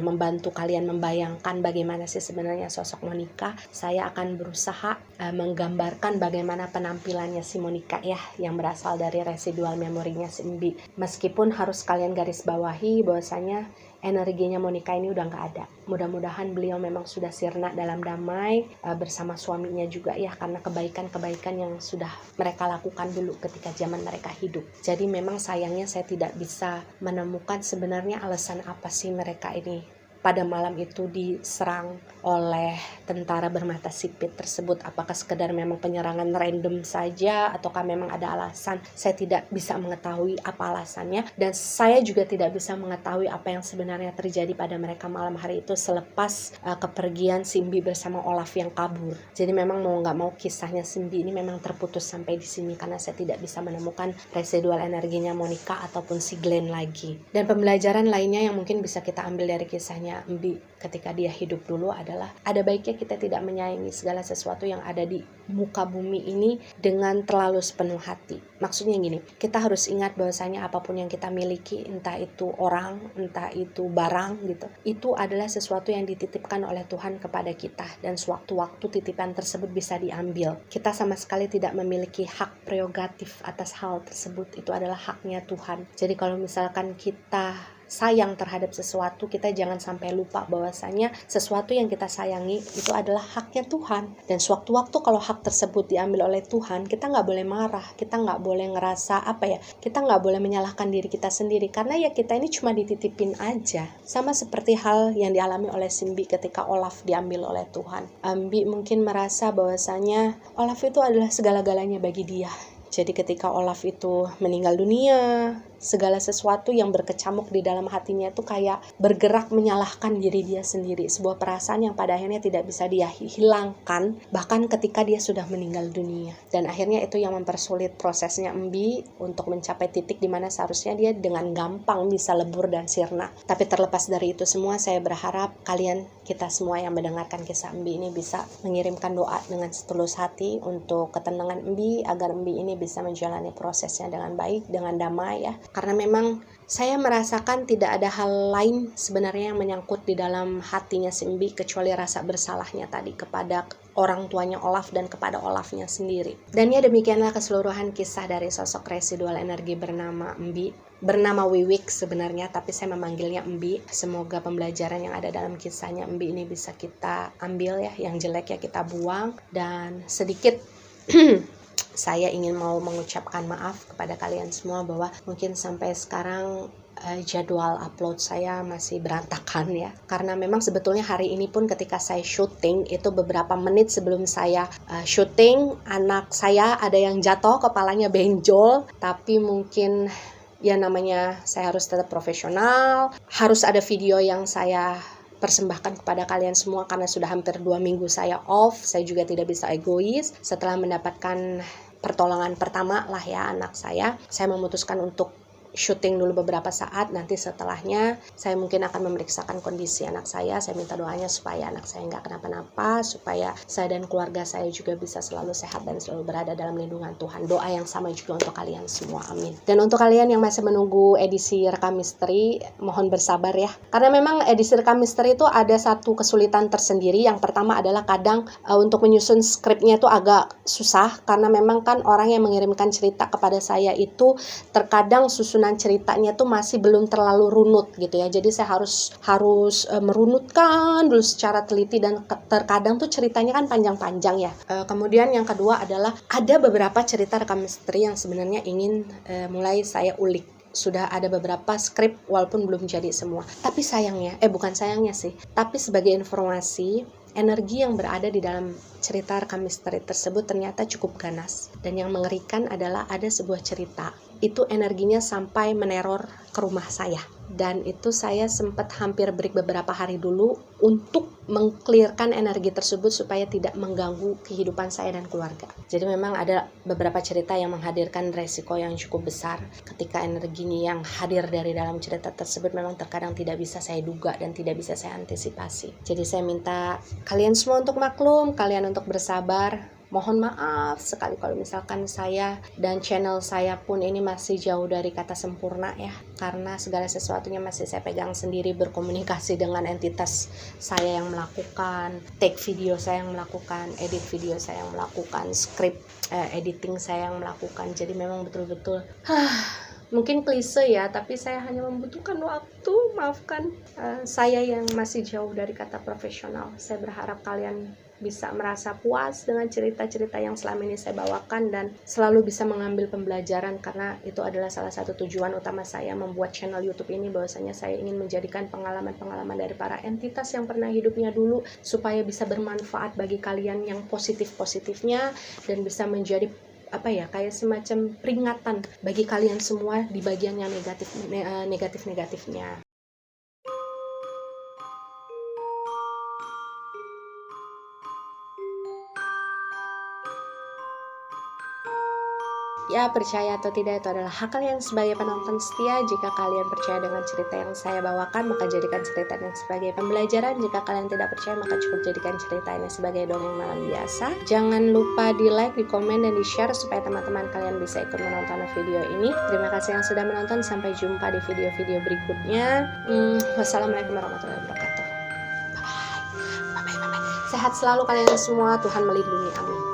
membantu kalian membayangkan bagaimana sih sebenarnya sosok Monica, saya akan berusaha menggambarkan bagaimana penampilannya si Monica ya, yang berasal dari residual memorinya si Embi. Meskipun harus kalian garis bawahi bahwasanya energinya Monica ini udah gak ada. Mudah-mudahan beliau memang sudah sirna dalam damai bersama suaminya juga ya, karena kebaikan-kebaikan yang sudah mereka lakukan dulu ketika zaman mereka hidup. Jadi memang sayangnya saya tidak bisa menemukan sebenarnya alasan apa sih mereka ini pada malam itu diserang oleh tentara bermata sipit tersebut. Apakah sekedar memang penyerangan random saja ataukah memang ada alasan? Saya tidak bisa mengetahui apa alasannya, dan saya juga tidak bisa mengetahui apa yang sebenarnya terjadi pada mereka malam hari itu selepas kepergian Simbi bersama Olaf yang kabur. Jadi memang mau nggak mau kisahnya Simbi ini memang terputus sampai di sini karena saya tidak bisa menemukan residual energinya Monica ataupun si Glenn lagi. Dan pembelajaran lainnya yang mungkin bisa kita ambil dari kisahnya Embi ketika dia hidup dulu adalah ada baiknya kita tidak menyayangi segala sesuatu yang ada di muka bumi ini dengan terlalu sepenuh hati. Maksudnya gini, kita harus ingat bahwasanya apapun yang kita miliki, entah itu orang, entah itu barang gitu, itu adalah sesuatu yang dititipkan oleh Tuhan kepada kita, dan sewaktu-waktu titipan tersebut bisa diambil. Kita sama sekali tidak memiliki hak prerogatif atas hal tersebut, itu adalah haknya Tuhan. Jadi kalau misalkan kita sayang terhadap sesuatu, kita jangan sampai lupa bahwasanya sesuatu yang kita sayangi itu adalah haknya Tuhan. Dan sewaktu-waktu kalau hak tersebut diambil oleh Tuhan, kita nggak boleh marah, kita nggak boleh ngerasa kita nggak boleh menyalahkan diri kita sendiri, karena ya kita ini cuma dititipin aja. Sama seperti hal yang dialami oleh Simbi ketika Olaf diambil oleh Tuhan. Embi mungkin merasa bahwasanya Olaf itu adalah segala-galanya bagi dia. Jadi ketika Olaf itu meninggal dunia, segala sesuatu yang berkecamuk di dalam hatinya itu kayak bergerak menyalahkan diri dia sendiri. Sebuah perasaan yang pada akhirnya tidak bisa dia hilangkan bahkan ketika dia sudah meninggal dunia. Dan akhirnya itu yang mempersulit prosesnya Embi untuk mencapai titik di mana seharusnya dia dengan gampang bisa lebur dan sirna. Tapi terlepas dari itu semua, saya berharap kalian, kita semua yang mendengarkan kisah Embi ini bisa mengirimkan doa dengan setulus hati untuk ketenangan Embi, agar Embi ini bisa menjalani prosesnya dengan baik, dengan damai ya. Karena memang saya merasakan tidak ada hal lain sebenarnya yang menyangkut di dalam hatinya Simbi kecuali rasa bersalahnya tadi kepada orang tuanya Olaf dan kepada Olafnya sendiri. Dan ya demikianlah keseluruhan kisah dari sosok residual energi bernama Embi. Bernama Wiwik sebenarnya, tapi saya memanggilnya Embi. Semoga pembelajaran yang ada dalam kisahnya Embi ini bisa kita ambil ya, yang jelek ya kita buang. Dan sedikit saya ingin mau mengucapkan maaf kepada kalian semua bahwa mungkin sampai sekarang jadwal upload saya masih berantakan ya. Karena memang sebetulnya hari ini pun ketika saya syuting, itu beberapa menit sebelum saya syuting, anak saya ada yang jatuh, kepalanya benjol. Tapi mungkin ya namanya saya harus tetap profesional, harus ada video yang saya persembahkan kepada kalian semua karena sudah hampir 2 minggu saya off. Saya juga tidak bisa egois. Setelah mendapatkan pertolongan pertama lah ya anak saya memutuskan untuk syuting dulu beberapa saat. Nanti setelahnya saya mungkin akan memeriksakan kondisi anak saya minta doanya supaya anak saya nggak kenapa-napa, supaya saya dan keluarga saya juga bisa selalu sehat dan selalu berada dalam lindungan Tuhan. Doa yang sama juga untuk kalian semua, amin. Dan untuk kalian yang masih menunggu edisi rekam misteri, mohon bersabar ya, karena memang edisi rekam misteri itu ada satu kesulitan tersendiri. Yang pertama adalah kadang untuk menyusun skripnya itu agak susah, karena memang kan orang yang mengirimkan cerita kepada saya itu terkadang susunan ceritanya tuh masih belum terlalu runut gitu ya. Jadi saya harus merunutkan dulu secara teliti, dan terkadang tuh ceritanya kan panjang-panjang ya. Kemudian yang kedua adalah ada beberapa cerita rekam misteri yang sebenarnya ingin mulai saya ulik. Sudah ada beberapa skrip walaupun belum jadi semua. Tapi sayangnya, bukan sayangnya sih, tapi sebagai informasi, energi yang berada di dalam cerita rekam misteri tersebut ternyata cukup ganas. Dan yang mengerikan adalah ada sebuah cerita, itu energinya sampai meneror ke rumah saya. Dan itu saya sempat hampir break beberapa hari dulu untuk mengklirkan energi tersebut supaya tidak mengganggu kehidupan saya dan keluarga. Jadi memang ada beberapa cerita yang menghadirkan resiko yang cukup besar ketika energinya yang hadir dari dalam cerita tersebut memang terkadang tidak bisa saya duga dan tidak bisa saya antisipasi. Jadi saya minta kalian semua untuk maklum, kalian untuk bersabar. Mohon maaf sekali kalau misalkan saya dan channel saya pun ini masih jauh dari kata sempurna ya, karena segala sesuatunya masih saya pegang sendiri, berkomunikasi dengan entitas saya yang melakukan, take video saya yang melakukan, edit video saya yang melakukan, script editing saya yang melakukan. Jadi memang betul-betul mungkin klise ya, tapi saya hanya membutuhkan waktu. Maafkan saya yang masih jauh dari kata profesional. Saya berharap kalian bisa merasa puas dengan cerita-cerita yang selama ini saya bawakan dan selalu bisa mengambil pembelajaran, karena itu adalah salah satu tujuan utama saya membuat channel YouTube ini, bahwasanya saya ingin menjadikan pengalaman-pengalaman dari para entitas yang pernah hidupnya dulu supaya bisa bermanfaat bagi kalian yang positif-positifnya dan bisa menjadi kayak semacam peringatan bagi kalian semua di bagian yang negatif-negatifnya. Ya, percaya atau tidak itu adalah hak kalian sebagai penonton setia. Jika kalian percaya dengan cerita yang saya bawakan, maka jadikan cerita ini sebagai pembelajaran. Jika kalian tidak percaya, maka cukup jadikan cerita ini sebagai dongeng malam biasa. Jangan lupa di like, di komen, dan di share supaya teman-teman kalian bisa ikut menonton video ini. Terima kasih yang sudah menonton. Sampai jumpa di video-video berikutnya. Wassalamualaikum warahmatullahi wabarakatuh. Bye-bye. Sehat selalu kalian semua. Tuhan melindungi. Amin.